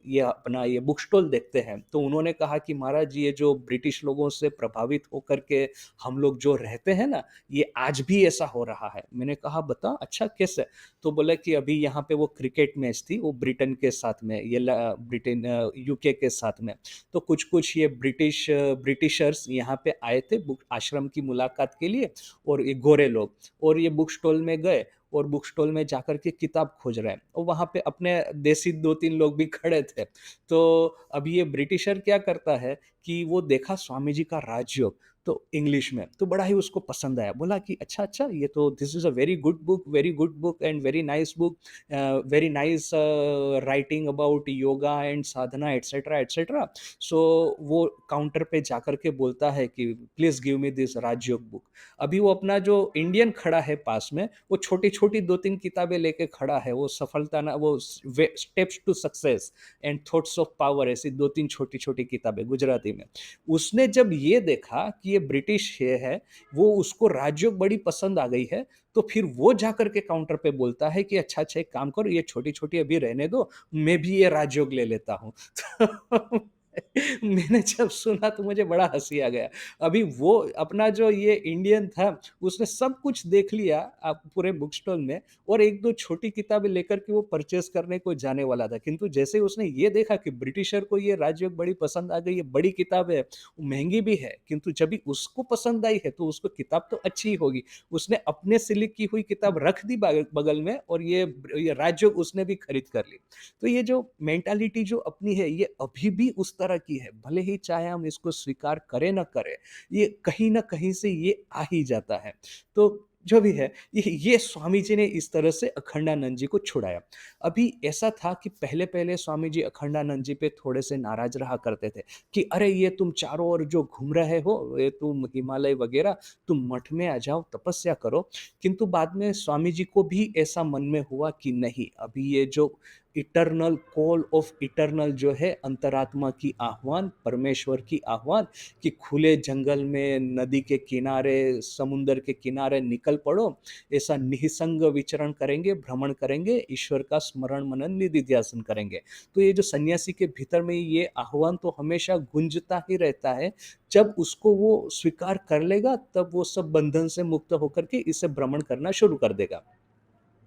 [SPEAKER 1] ये अपना ये बुक स्टॉल देखते हैं, तो उन्होंने कहा कि महाराज ये जो ब्रिटिश लोगों से प्रभावित होकर के हम लोग जो रहते हैं ना, ये आज भी ऐसा हो रहा है। मैंने कहा बता, अच्छा कैसे? तो बोला कि अभी यहाँ पे वो क्रिकेट मैच थी, वो ब्रिटेन के साथ में, ये ब्रिटेन यूके के साथ में। तो कुछ कुछ ये ब्रिटिशर्स यहाँ पे आए थे बुक आश्रम की मुलाकात के लिए, और ये गोरे लोग, और ये बुक स्टॉल में गए और बुक स्टॉल में जाकर के किताब खोज रहे हैं, और वहाँ पे अपने देसी 2-3 लोग भी खड़े थे। तो अब ये ब्रिटिशर क्या करता है कि वो देखा स्वामी जी का राजयोग, तो इंग्लिश में, तो बड़ा ही उसको पसंद आया। बोला कि अच्छा, अच्छा, ये तो this is a very good book and very nice book, very nice writing about yoga and sadhana etcetera, etcetera. So वो काउंटर पे जाकर के बोलता है कि please give me this Rajyoga book. अभी वो अपना जो इंडियन खड़ा है पास में, वो छोटी-छोटी 2-3 किताबें लेके खड़ा है, वो सफलता ना वो steps to success and thoughts of power, ऐसी 2-3 छोटी-छोटी किताबें गुजराती में। उसने जब ये देखा कि ये ब्रिटिश है, वो उसको राजयोग बड़ी पसंद आ गई है, तो फिर वो जाकर के काउंटर पे बोलता है कि अच्छा, अच्छा, एक काम करो, ये छोटी-छोटी अभी रहने दो, मैं भी ये राजयोग ले लेता हूँ। तो मैंने जब सुना तो मुझे बड़ा हँसी आ गया। अभी वो अपना जो ये इंडियन था, उसने सब कुछ देख लिया पूरे बुक स्टॉल में, और 1-2 छोटी किताबें लेकर के वो परचेज़ करने को जाने वाला था। किंतु जैसे ही उसने ये देखा कि ब्रिटिशर को ये राजयोग बड़ी पसंद आ गई है, बड़ी किताब है, महँगी भी है, किंतु जब भी उसको पसंद आई है, तो उसको किताब तो अच्छी ही होगी। उसने अपने से लिखी हुई किताब रख दी बगल में, और ये राजयोग उसने भी खरीद कर ली। तो ये जो मेंटालिटी जो अपनी है, ये अभी भी उस तरह की है, भले ही चाहे हम इसको स्वीकार करें ना करें, ये कहीं न कहीं से ये आ ही जाता है। तो जो भी है, ये स्वामी जी ने इस तरह से अखंडानंद जी को छुड़ाया। अभी ऐसा था कि पहले-पहले स्वामी जी अखंडानंद जी पे थोड़े-से नाराज़ रहा करते थे कि अरे ये तुम चारों ओर जो घूम रहे हो, ये तुम हिमालय वगैरह, तुम मठ में आ जाओ, तपस्या करो। किंतु बाद में स्वामी जी को भी ऐसा मन में हुआ कि नहीं, अभी ये जो इटर्नल कॉल ऑफ इटर्नल जो है, अंतरात्मा की आह्वान, परमेश्वर की आह्वान, कि खुले जंगल में, नदी के किनारे, समुंदर के किनारे निकल पड़ो, ऐसा निःसंग विचरण करेंगे, भ्रमण करेंगे, ईश्वर का स्मरण मनन निधिध्यासन करेंगे। तो ये जो सन्यासी के भीतर में ये आह्वान तो हमेशा गूंजता ही रहता है। जब उसको वो स्वीकार कर लेगा, तब वो सब बंधन से मुक्त होकर के इसे भ्रमण करना शुरू कर देगा।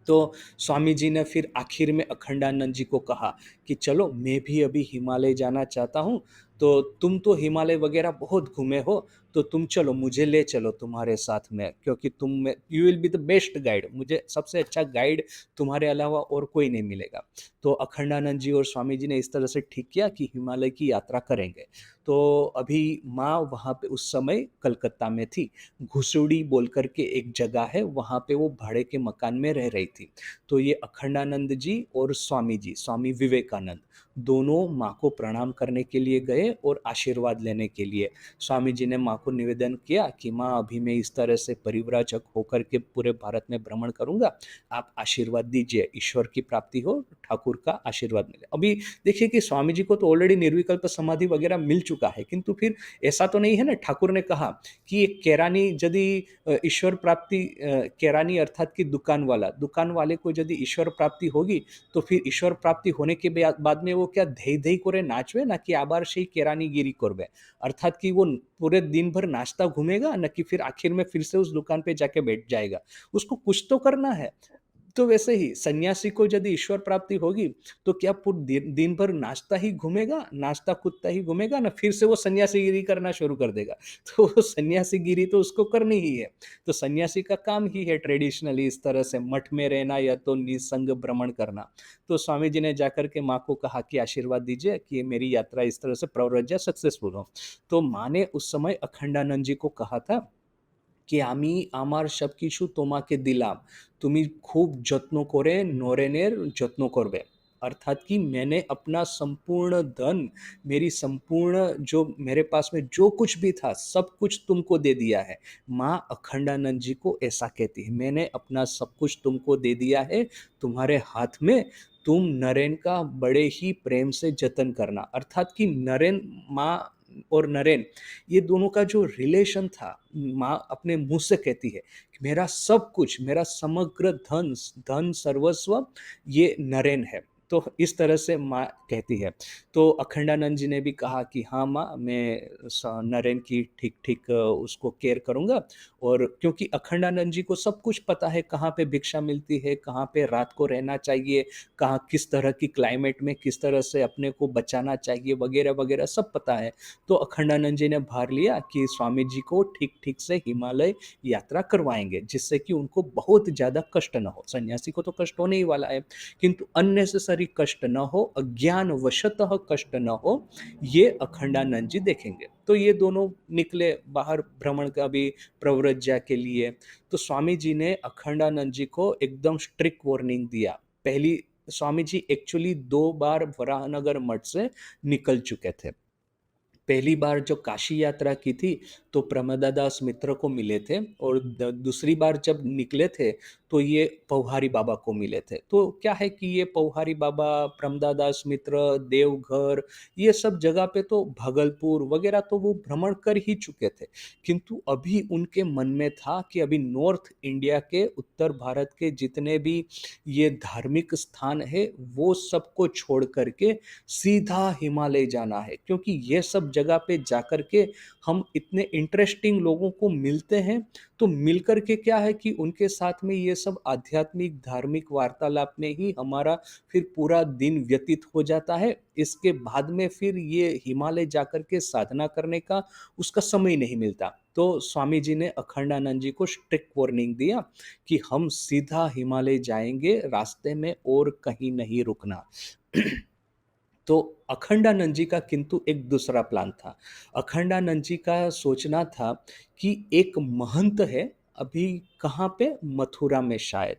[SPEAKER 1] तो स्वामी जी ने फिर आखिर में अखंडानंद जी को कहा कि चलो, मैं भी अभी हिमालय जाना चाहता हूँ, तो तुम तो हिमालय वगैरह बहुत घूमे हो, तो तुम चलो, मुझे ले चलो तुम्हारे साथ में, क्योंकि तुम में you will be the best guide, मुझे सबसे अच्छा गाइड तुम्हारे अलावा और कोई नहीं मिलेगा। तो अखंडानंद जी और स्वामी जी ने इस तरह से ठीक किया कि हिमालय की यात्रा करेंगे। तो अभी माँ वहाँ पे उस समय कलकत्ता में थी, घुसुड़ी बोल कर के एक जगह है, वहाँ पे वो भाड़े के मकान में रह रही थी। तो ये अखंडानंद जी और स्वामी जी, स्वामी विवेकानंद, दोनों माँ को प्रणाम करने के लिए गए और आशीर्वाद लेने के लिए। स्वामी जी ने माँ को निवेदन किया कि माँ, अभी मैं इस तरह से परिव्राजक होकर के पूरे भारत में भ्रमण करूँगा, आप आशीर्वाद दीजिए, ईश्वर की प्राप्ति हो, ठाकुर का आशीर्वाद मिले। अभी देखिए कि स्वामी जी को तो ऑलरेडी निर्विकल्प समाधि वगैरह मिल चुका है, किंतु फिर ऐसा तो नहीं है ना, ठाकुर ने कहा कि ये केरानी यदि ईश्वर प्राप्ति, केरानी अर्थात कि दुकान वाले को यदि ईश्वर प्राप्ति होगी, तो फिर ईश्वर प्राप्ति होने के बाद में वो क्या धई धई करे नाचवे ना, कि आबार से केरानीगिरी करबे, अर्थात कि वो पूरे दिन भर नाचता घूमेगा ना, कि फिर आखिर में फिर से उस दुकान पे जाके बैठ जाएगा। उसको कुछ तो करना है। तो वैसे ही सन्यासी को यदि ईश्वर प्राप्ति होगी, तो क्या पूरे दिन भर नाचता ही घूमेगा, नाचता कूदता ही घूमेगा ना, फिर से वो सन्यासीगिरी करना शुरू कर देगा। तो वो सन्यासीगिरी तो उसको करनी ही है। तो सन्यासी का काम ही है ट्रेडिशनली इस तरह से मठ में रहना या तो निसंग भ्रमण करना। तो स्वामी जी ने जाकर के माँ को कहा कि आशीर्वाद दीजिए कि ये मेरी यात्रा इस तरह से प्रव्रज्य सक्सेसफुल हो। तो माँ ने उस समय अखंडानंद जी को कहा था कि আমি আমার সবকিছু তোমাকে দিলাম, তুমি খুব যত্न করে নরেনের যত্न করবে। अर्थात कि मैंने अपना संपूर्ण धन, मेरी संपूर्ण जो मेरे पास में जो कुछ भी था, सब कुछ तुमको दे दिया है। माँ अखंडानंद जी को ऐसा कहती है, मैंने अपना सब कुछ तुमको दे दिया है, तुम्हारे हाथ में, तुम नरेन का बड़े ही प्रेम से जतन करना। अर्थात कि नरेन, माँ और नरेन, ये दोनों का जो रिलेशन था, माँ अपने मुंह से कहती है कि मेरा सब कुछ, मेरा समग्र धन, धन सर्वस्व ये नरेन है। तो इस तरह से माँ कहती है। तो अखंडानंद जी ने भी कहा कि हाँ माँ, मैं नरेन की ठीक ठीक उसको केयर करूँगा। और क्योंकि अखंडानंद जी को सब कुछ पता है, कहाँ पे भिक्षा मिलती है, कहाँ पे रात को रहना चाहिए, कहाँ किस तरह की क्लाइमेट में किस तरह से अपने को बचाना चाहिए, वगैरह वगैरह सब पता है। तो अखंडानंद जी ने भार लिया कि स्वामी जी को ठीक ठीक से हिमालय यात्रा करवाएंगे, जिससे कि उनको बहुत ज़्यादा कष्ट न हो। सन्यासी को तो कष्ट होने ही वाला है, किंतु अननेसेसरी अनाचारी कष्ट न हो, अज्ञान वशतः कष्ट न हो, ये अखंडानंद जी देखेंगे। तो ये दोनों निकले बाहर भ्रमण का भी प्रव्रज्या के लिए। तो स्वामी जी ने अखंडानंद जी को एकदम स्ट्रिक्ट वार्निंग दिया। पहली, स्वामी जी एक्चुअली 2 बार वराहनगर मठ से निकल चुके थे। पहली बार जो काशी यात्रा की थी तो प्रमदादास मित्र को मिले थे, और दूसरी बार जब निकले थे तो ये पौहारी बाबा को मिले थे। तो क्या है कि ये पौहारी बाबा, प्रमदादास मित्र, देवघर, ये सब जगह पे तो भागलपुर वगैरह तो वो भ्रमण कर ही चुके थे। किंतु अभी उनके मन में था कि अभी नॉर्थ इंडिया के, उत्तर भारत के जितने भी ये धार्मिक स्थान है वो सबको छोड़ करके सीधा हिमालय जाना है, क्योंकि ये सब जगह पे जाकर के हम इतने इंटरेस्टिंग लोगों को मिलते हैं। तो मिलकर के क्या है कि उनके साथ में ये सब आध्यात्मिक धार्मिक वार्तालाप में ही हमारा फिर पूरा दिन व्यतीत हो जाता है। इसके बाद में फिर ये हिमालय जाकर के साधना करने का उसका समय नहीं मिलता। तो स्वामी जी ने अखंडानंद जी को स्ट्रिक्ट वार्निंग दिया कि हम सीधा हिमालय जाएंगे, रास्ते में और कहीं नहीं रुकना। तो अखंडानंद जी का किंतु एक दूसरा प्लान था। अखंडानंद जी का सोचना था कि एक महंत है, अभी कहाँ पे, मथुरा में शायद,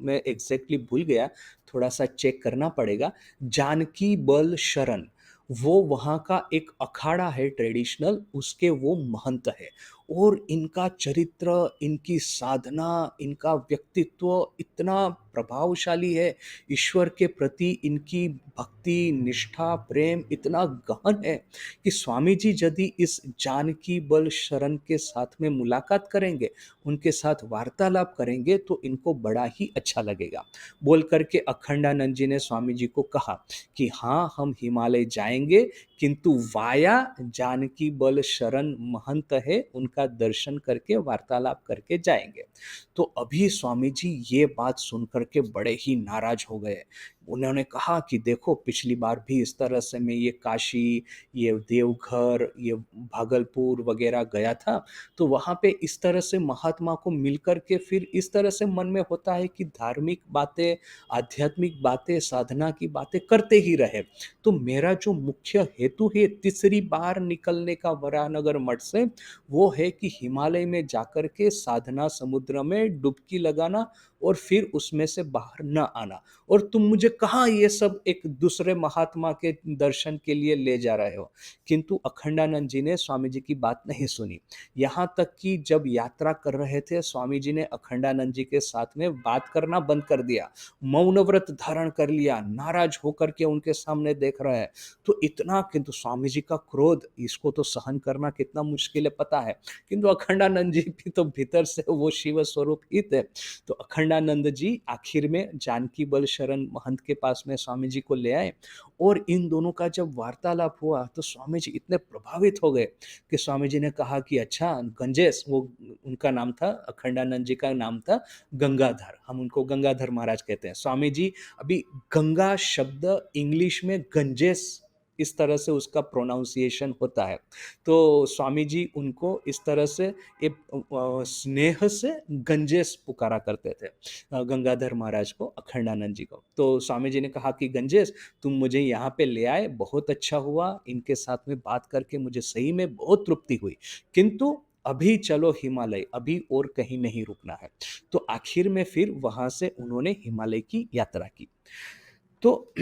[SPEAKER 1] मैं एग्जैक्टली भूल गया, थोड़ा सा चेक करना पड़ेगा। जानकी बल शरण, वो वहाँ का एक अखाड़ा है ट्रेडिशनल, उसके वो महंत है। और इनका चरित्र, इनकी साधना, इनका व्यक्तित्व इतना प्रभावशाली है, ईश्वर के प्रति इनकी भक्ति, निष्ठा, प्रेम इतना गहन है कि स्वामी जी यदि इस जानकी बल शरण के साथ में मुलाकात करेंगे, उनके साथ वार्तालाप करेंगे तो इनको बड़ा ही अच्छा लगेगा। बोल करके अखंडानंद जी ने स्वामी जी को कहा कि हाँ, हम हिमालय जाएंगे, किंतु वाया जानकी बल शरण महंत है, उनका दर्शन करके वार्तालाप करके जाएंगे। तो अभी स्वामी जी ये बात सुनकर के बड़े ही नाराज हो गए। उन्होंने कहा कि देखो, पिछली बार भी इस तरह से मैं ये काशी, ये देवघर, ये भागलपुर वगैरह गया था, तो वहाँ पे इस तरह से महात्मा को मिलकर के फिर इस तरह से मन में होता है कि धार्मिक बातें, आध्यात्मिक बातें, साधना की बातें करते ही रहे। तो मेरा जो मुख्य हेतु है तीसरी बार निकलने का वराहनगर मठ से, वो है कि हिमालय में जाकर के साधना समुद्र में डुबकी लगाना और फिर उसमें से बाहर न आना। और तुम मुझे कहाँ ये सब एक दूसरे महात्मा के दर्शन के लिए ले जा रहे हो। किंतु अखंडानंद जी ने स्वामी जी की बात नहीं सुनी। यहाँ तक कि जब यात्रा कर रहे थे, स्वामी जी ने अखंडानंद जी के साथ में बात करना बंद कर दिया, मौन व्रत धारण कर लिया, नाराज होकर के उनके सामने देख रहे हैं। तो इतना, किंतु स्वामी जी का क्रोध, इसको तो सहन करना कितना मुश्किल है पता है। किंतु अखंडानंद जी भी तो भीतर से वो शिव स्वरूप ही थे। तो अखंडानंद जी आखिर में जानकी बल शरण महंत के पास में स्वामी जी को ले आए, और इन दोनों का जब वार्तालाप हुआ तो स्वामी जी इतने प्रभावित हो गए कि स्वामी जी ने कहा कि अच्छा गंजेश, वो उनका नाम था, अखंडानंद जी का नाम था गंगाधर, हम उनको गंगाधर महाराज कहते हैं। स्वामी जी, अभी गंगा शब्द इंग्लिश में गंजेस, इस तरह से उसका प्रोनाउंसिएशन होता है। तो स्वामी जी उनको इस तरह से एक स्नेह से गंजेश पुकारा करते थे, गंगाधर महाराज को, अखंडानंद जी को। तो स्वामी जी ने कहा कि गंजेश, तुम मुझे यहाँ पे ले आए, बहुत अच्छा हुआ, इनके साथ में बात करके मुझे सही में बहुत तृप्ति हुई, किंतु अभी चलो हिमालय, अभी और कहीं नहीं रुकना है। तो आखिर में फिर वहां से उन्होंने हिमालय की यात्रा की। तो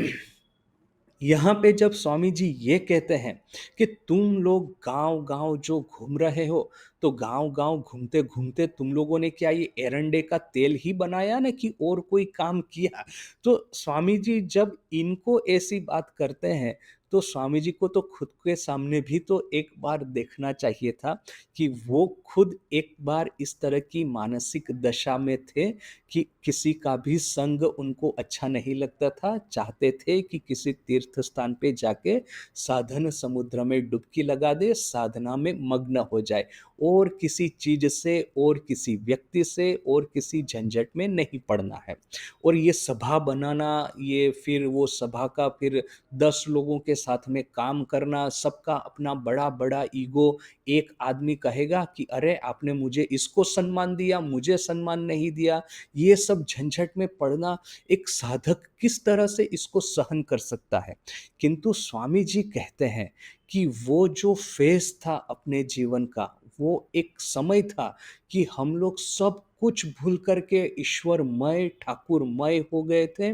[SPEAKER 1] यहाँ पे जब स्वामी जी ये कहते हैं कि तुम लोग गांव-गांव जो घूम रहे हो, तो गांव-गांव घूमते-घूमते तुम लोगों ने क्या ये एरंडे का तेल ही बनाया ना कि और कोई काम किया? तो स्वामी जी जब इनको ऐसी बात करते हैं, तो स्वामी जी को तो खुद के सामने भी तो एक बार देखना चाहिए था कि वो खुद एक बार इस तरह की मानसिक दशा में थे कि किसी का भी संग उनको अच्छा नहीं लगता था, चाहते थे कि किसी तीर्थ स्थान पे जाके साधन समुद्र में डुबकी लगा दे, साधना में मग्न हो जाए, और किसी चीज से और किसी व्यक्ति से और किसी झंझट में नहीं पड़ना है। और ये सभा बनाना, ये फिर वो सभा का फिर 10 लोगों के साथ में काम करना, सबका अपना बड़ा-बड़ा ईगो, एक आदमी कहेगा कि अरे आपने मुझे इसको सम्मान दिया, मुझे सम्मान नहीं दिया, ये सब झंझट में पड़ना एक साधक किस तरह से इसको सहन कर सकता है। किंतु स्वामी जी कहते हैं कि वो जो फ़ेज़ था अपने जीवन का, वो एक समय था कि हम लोग सब कुछ भूल कर के ईश्वरमय, ठाकुरमय हो गए थे।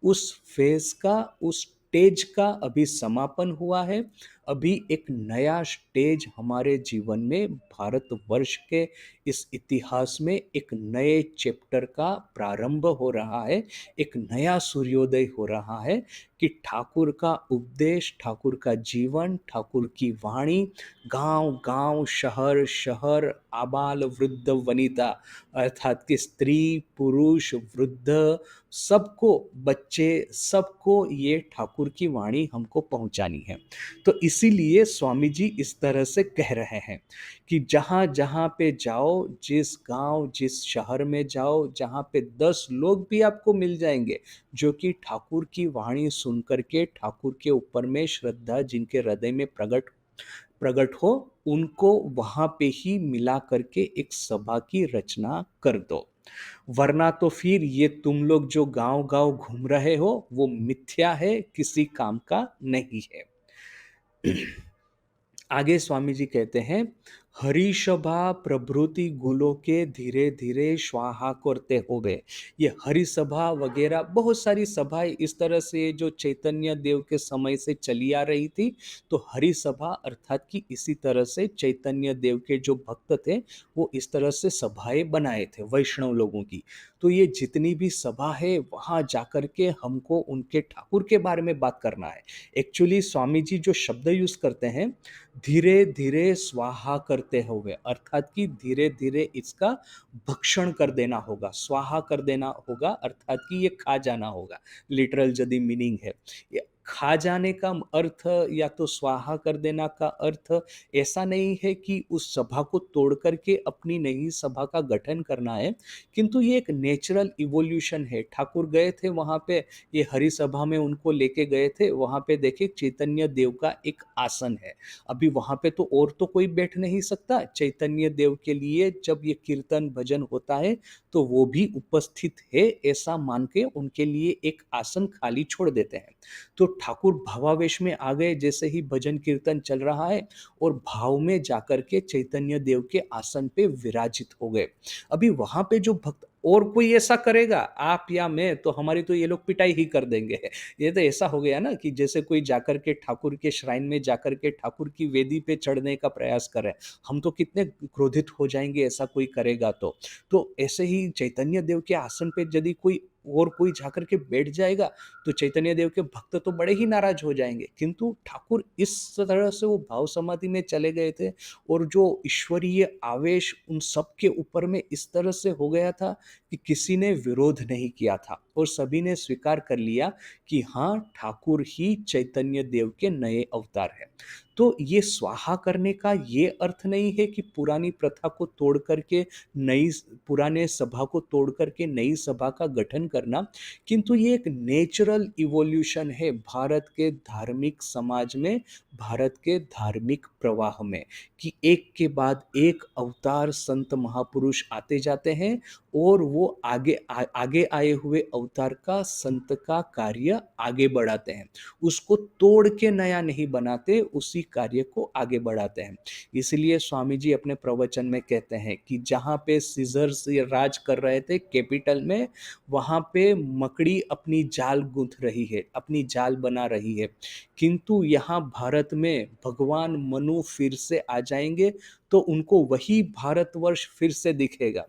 [SPEAKER 1] उस फ़ेज़ का, उस स्टेज का अभी समापन हुआ है। अभी एक नया स्टेज हमारे जीवन में भारतवर्ष के इस इतिहास में एक नए चैप्टर का प्रारंभ हो रहा है, एक नया सूर्योदय हो रहा है कि ठाकुर का उपदेश, ठाकुर का जीवन, ठाकुर की वाणी गांव-गांव, शहर-शहर, आबाल-वृद्ध-वनिता अर्थात कि स्त्री, पुरुष, वृद्ध सबको, बच्चे सबको ये ठाकुर की वाणी हमको पहुँचानी है। तो इसीलिए स्वामी जी इस तरह से कह रहे हैं कि जहाँ-जहाँ पे जाओ, जिस गाँव, जिस शहर में जाओ, जहाँ पे 10 लोग भी आपको मिल जाएँगे, जो कि ठाकुर की वाणी सुन कर के ठाकुर के ऊपर में श्रद्धा जिनके हृदय में प्रकट प्रकट हो, उनको वहाँ पे ही मिला करके एक सभा की रचना कर दो। वरना तो फिर ये तुम लोग जो गाँव-गाँव घूम रहे हो, वो मिथ्या है, किसी काम का नहीं है। आगे स्वामी जी कहते हैं, हरिसभा प्रभृति गुलो के धीरे धीरे स्वाहा करते होवे। ये हरिसभा वगैरह बहुत सारी सभाएं इस तरह से जो चैतन्य देव के समय से चली आ रही थी। तो हरिसभा अर्थात कि इसी तरह से चैतन्य देव के जो भक्त थे, वो इस तरह से सभाएं बनाए थे वैष्णव लोगों की। तो ये जितनी भी सभा है, वहाँ जाकर के हमको उनके ठाकुर के बारे में बात करना है। एक्चुअली स्वामी जी जो शब्द यूज करते हैं, धीरे धीरे स्वाहा करते हुए, अर्थात कि धीरे धीरे इसका भक्षण कर देना होगा, स्वाहा कर देना होगा, अर्थात कि ये खा जाना होगा। लिटरल यदि मीनिंग है, ये खा जाने का अर्थ या तो स्वाहा कर देना का अर्थ ऐसा नहीं है कि उस सभा को तोड़ करके अपनी नई सभा का गठन करना है, किंतु ये एक नेचुरल इवोल्यूशन है। ठाकुर गए थे वहां पे, ये हरि सभा में उनको लेके गए थे, वहां पे देखिए चैतन्य देव का एक आसन है। अभी वहां पे तो और तो कोई बैठ नहीं सकता, चैतन्य देव के लिए जब ये कीर्तन भजन होता है तो वो भी उपस्थित है, ऐसा मान के उनके लिए एक आसन खाली छोड़ देते हैं। तो ठाकुर भावावेश में आ गए, जैसे ही भजन कीर्तन चल रहा है, और भाव में जाकर के चैतन्य देव के आसन पे विराजित हो गए। अभी वहां पे जो भक्त और कोई ऐसा करेगा, आप या मैं, तो हमारी तो ये लोग पिटाई ही कर देंगे। ये तो ऐसा हो गया ना कि जैसे कोई जाकर के ठाकुर के श्राइन में जाकर के ठाकुर की वेदी पे चढ़ने का प्रयास करे, हम तो कितने क्रोधित हो जाएंगे ऐसा कोई करेगा तो ऐसे ही चैतन्य देव के आसन पे यदि कोई और कोई जाकर के बैठ जाएगा, तो चैतन्य देव के भक्त तो बड़े ही नाराज हो जाएंगे। किंतु ठाकुर इस तरह से वो भाव समाधि में चले गए थे, और जो ईश्वरीय आवेश उन सब के ऊपर में इस तरह से हो गया था कि किसी ने विरोध नहीं किया था, और सभी ने स्वीकार कर लिया कि हाँ, ठाकुर ही चैतन्य देव के नए अवतार है। तो ये स्वाहा करने का ये अर्थ नहीं है कि पुरानी प्रथा को तोड़ करके नई, पुराने सभा को तोड़ करके नई सभा का गठन करना, किंतु ये एक नेचुरल इवोल्यूशन है भारत के धार्मिक समाज में, भारत के धार्मिक प्रवाह में, कि एक के बाद एक अवतार संत महापुरुष आते जाते हैं, और वो आगे आए हुए अवतार का, संत का कार्य आगे बढ़ाते हैं। उसको तोड़ के नया नहीं बनाते, उसी कार्य को आगे बढ़ाते हैं। इसलिए स्वामी जी अपने प्रवचन में कहते हैं कि जहाँ पे सीजर्स राज कर रहे थे कैपिटल में, वहाँ पे मकड़ी अपनी जाल गूंथ रही है, अपनी जाल बना रही है। किंतु यहाँ भारत में भगवान मनु फिर से आ जाएंगे, तो उनको वही भारतवर्ष फिर से दिखेगा।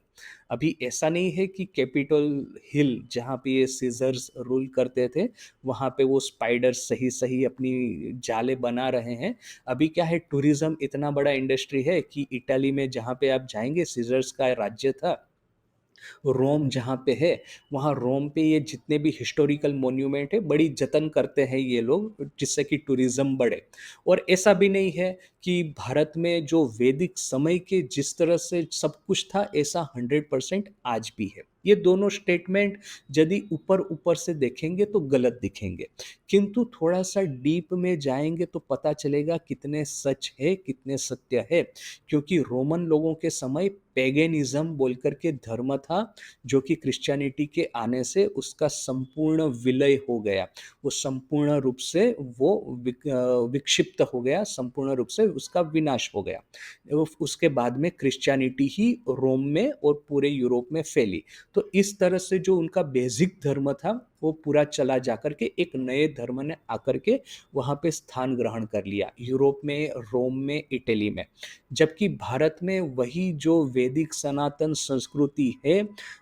[SPEAKER 1] अभी ऐसा नहीं है कि कैपिटल हिल जहाँ पे ये सीजर्स रूल करते थे, वहाँ पे वो स्पाइडर सही सही अपनी जाले बना रहे हैं। अभी क्या है, टूरिज्म इतना बड़ा इंडस्ट्री है कि इटाली में जहाँ पे आप जाएंगे, सीजर्स का राज्य था, रोम जहाँ पे है, वहाँ रोम पे ये जितने भी हिस्टोरिकल मोन्यूमेंट है, बड़ी जतन करते हैं ये लोग, जिससे कि टूरिज्म बढ़े। और ऐसा भी नहीं है कि भारत में जो वैदिक समय के जिस तरह से सब कुछ था, ऐसा 100% आज भी है। ये दोनों स्टेटमेंट यदि ऊपर ऊपर से देखेंगे तो गलत दिखेंगे, किंतु थोड़ा सा डीप में जाएंगे तो पता चलेगा कितने सच है, कितने सत्य है। क्योंकि रोमन लोगों के समय पेगेनिज्म बोल करके धर्म था, जो कि क्रिश्चियनिटी के आने से उसका संपूर्ण विलय हो गया। वो संपूर्ण रूप से वो विक्षिप्त हो गया, संपूर्ण रूप से उसका विनाश हो गया। उसके बाद में क्रिश्चियनिटी ही रोम में और पूरे यूरोप में फैली। तो इस तरह से जो उनका बेसिक धर्म था वो पूरा चला जाकर के एक नए धर्म ने आकर के वहाँ पे स्थान ग्रहण कर लिया, यूरोप में, रोम में, इटली में। जबकि भारत में वही जो वैदिक सनातन संस्कृति है,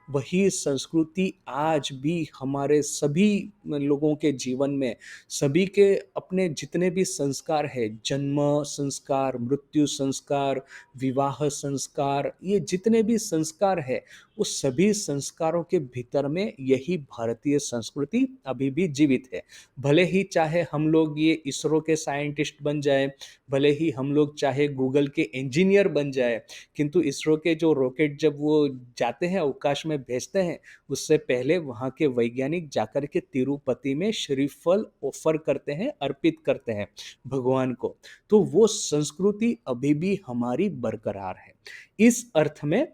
[SPEAKER 1] वही संस्कृति आज भी हमारे सभी लोगों के जीवन में, सभी के अपने जितने भी संस्कार है, जन्म संस्कार, मृत्यु संस्कार, विवाह संस्कार, ये जितने भी संस्कार है, उस सभी संस्कारों के भीतर में यही भारतीय संस्कृति अभी भी जीवित है। भले ही चाहे हम लोग ये इसरो के साइंटिस्ट बन जाए, भले ही हम लोग चाहे गूगल के इंजीनियर बन जाए, किंतु इसरो के जो रॉकेट जब वो जाते हैं अवकाश में भेजते हैं, उससे पहले वहाँ के वैज्ञानिक जाकर के तिरुपति में श्रीफल ऑफर करते हैं, अर्पित करते हैं भगवान को। तो वो संस्कृति अभी भी हमारी बरकरार है। इस अर्थ में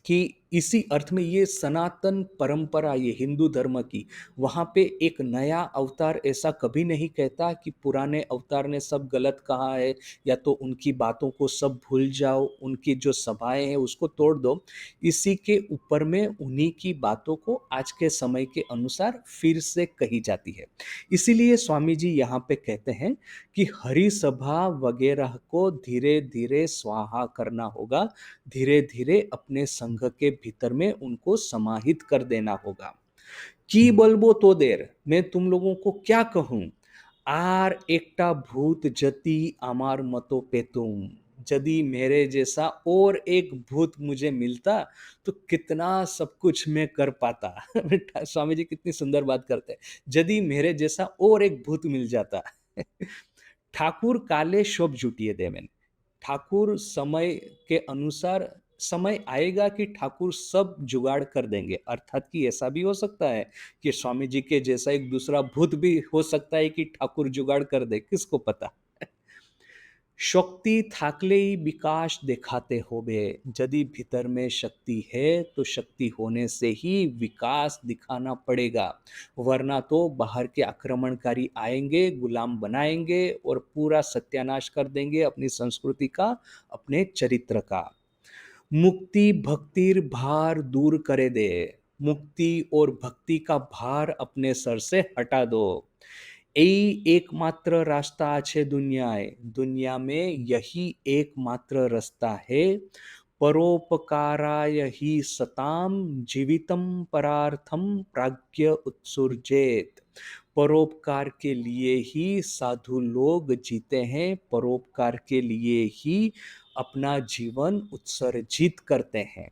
[SPEAKER 1] कि इसी अर्थ में ये सनातन परंपरा, ये हिंदू धर्म की, वहाँ पे एक नया अवतार ऐसा कभी नहीं कहता कि पुराने अवतार ने सब गलत कहा है, या तो उनकी बातों को सब भूल जाओ, उनकी जो सभाएं हैं उसको तोड़ दो। इसी के ऊपर में उन्हीं की बातों को आज के समय के अनुसार फिर से कही जाती है। इसीलिए स्वामी जी यहाँ पे कहते हैं कि हरि सभा वगैरह को धीरे धीरे स्वाहा करना होगा, धीरे धीरे अपने संघ के भीतर में उनको समाहित कर देना होगा। की बलबो तो देर, मैं तुम लोगों को क्या कहूं, आर एकटा भूत जति अमार मतो पे तुम, यदि मेरे जैसा और एक भूत मुझे मिलता तो कितना सब कुछ मैं कर पाता। स्वामी जी कितनी सुंदर बात करते हैं, यदि मेरे जैसा और एक भूत मिल जाता। ठाकुर काले शोभ जुटिए दे मैंने, ठाकुर समय के अनुसार, समय आएगा कि ठाकुर सब जुगाड़ कर देंगे। अर्थात कि ऐसा भी हो सकता है कि स्वामी जी के जैसा एक दूसरा भूत भी हो सकता है कि ठाकुर जुगाड़ कर दे, किसको पता। शक्ति थाकले ही विकास दिखाते होबे, यदि भीतर में शक्ति है तो शक्ति होने से ही विकास दिखाना पड़ेगा, वरना तो बाहर के आक्रमणकारी आएंगे, गुलाम बनाएंगे और पूरा सत्यानाश कर देंगे अपनी संस्कृति का, अपने चरित्र का। मुक्ति भक्तिर भार दूर करे दे, मुक्ति और भक्ति का भार अपने सर से हटा दो। यही एकमात्र रास्ता আছে दुनियाए, दुनिया में यही एकमात्र रास्ता है। परोपकाराय ही सताम जीवितम परार्थम प्राज्ञ उत्सुर्जेत, परोपकार के लिए ही साधु लोग जीते हैं, परोपकार के लिए ही अपना जीवन उत्सर्जित करते हैं।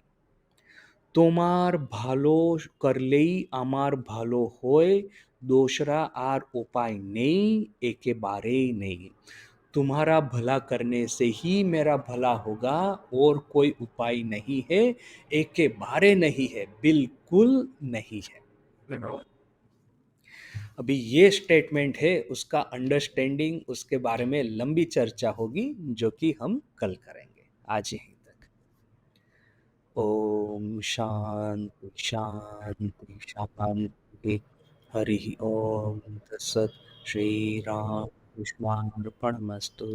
[SPEAKER 1] তোমার ভালো করলেই আমার ভালো হয়, दूसरा आर उपाय नहीं, एकेबारे नहीं। तुम्हारा भला करने से ही मेरा भला होगा, और कोई उपाय नहीं है, एके बारे नहीं है, बिल्कुल नहीं है। अभी ये स्टेटमेंट है, उसका अंडरस्टैंडिंग, उसके बारे में लंबी चर्चा होगी जो कि हम कल करेंगे। आज यहीं तक। ओम शांति शांति शांति। हरि ओम तत्सत। श्री राम कृष्णार्पणमस्तु।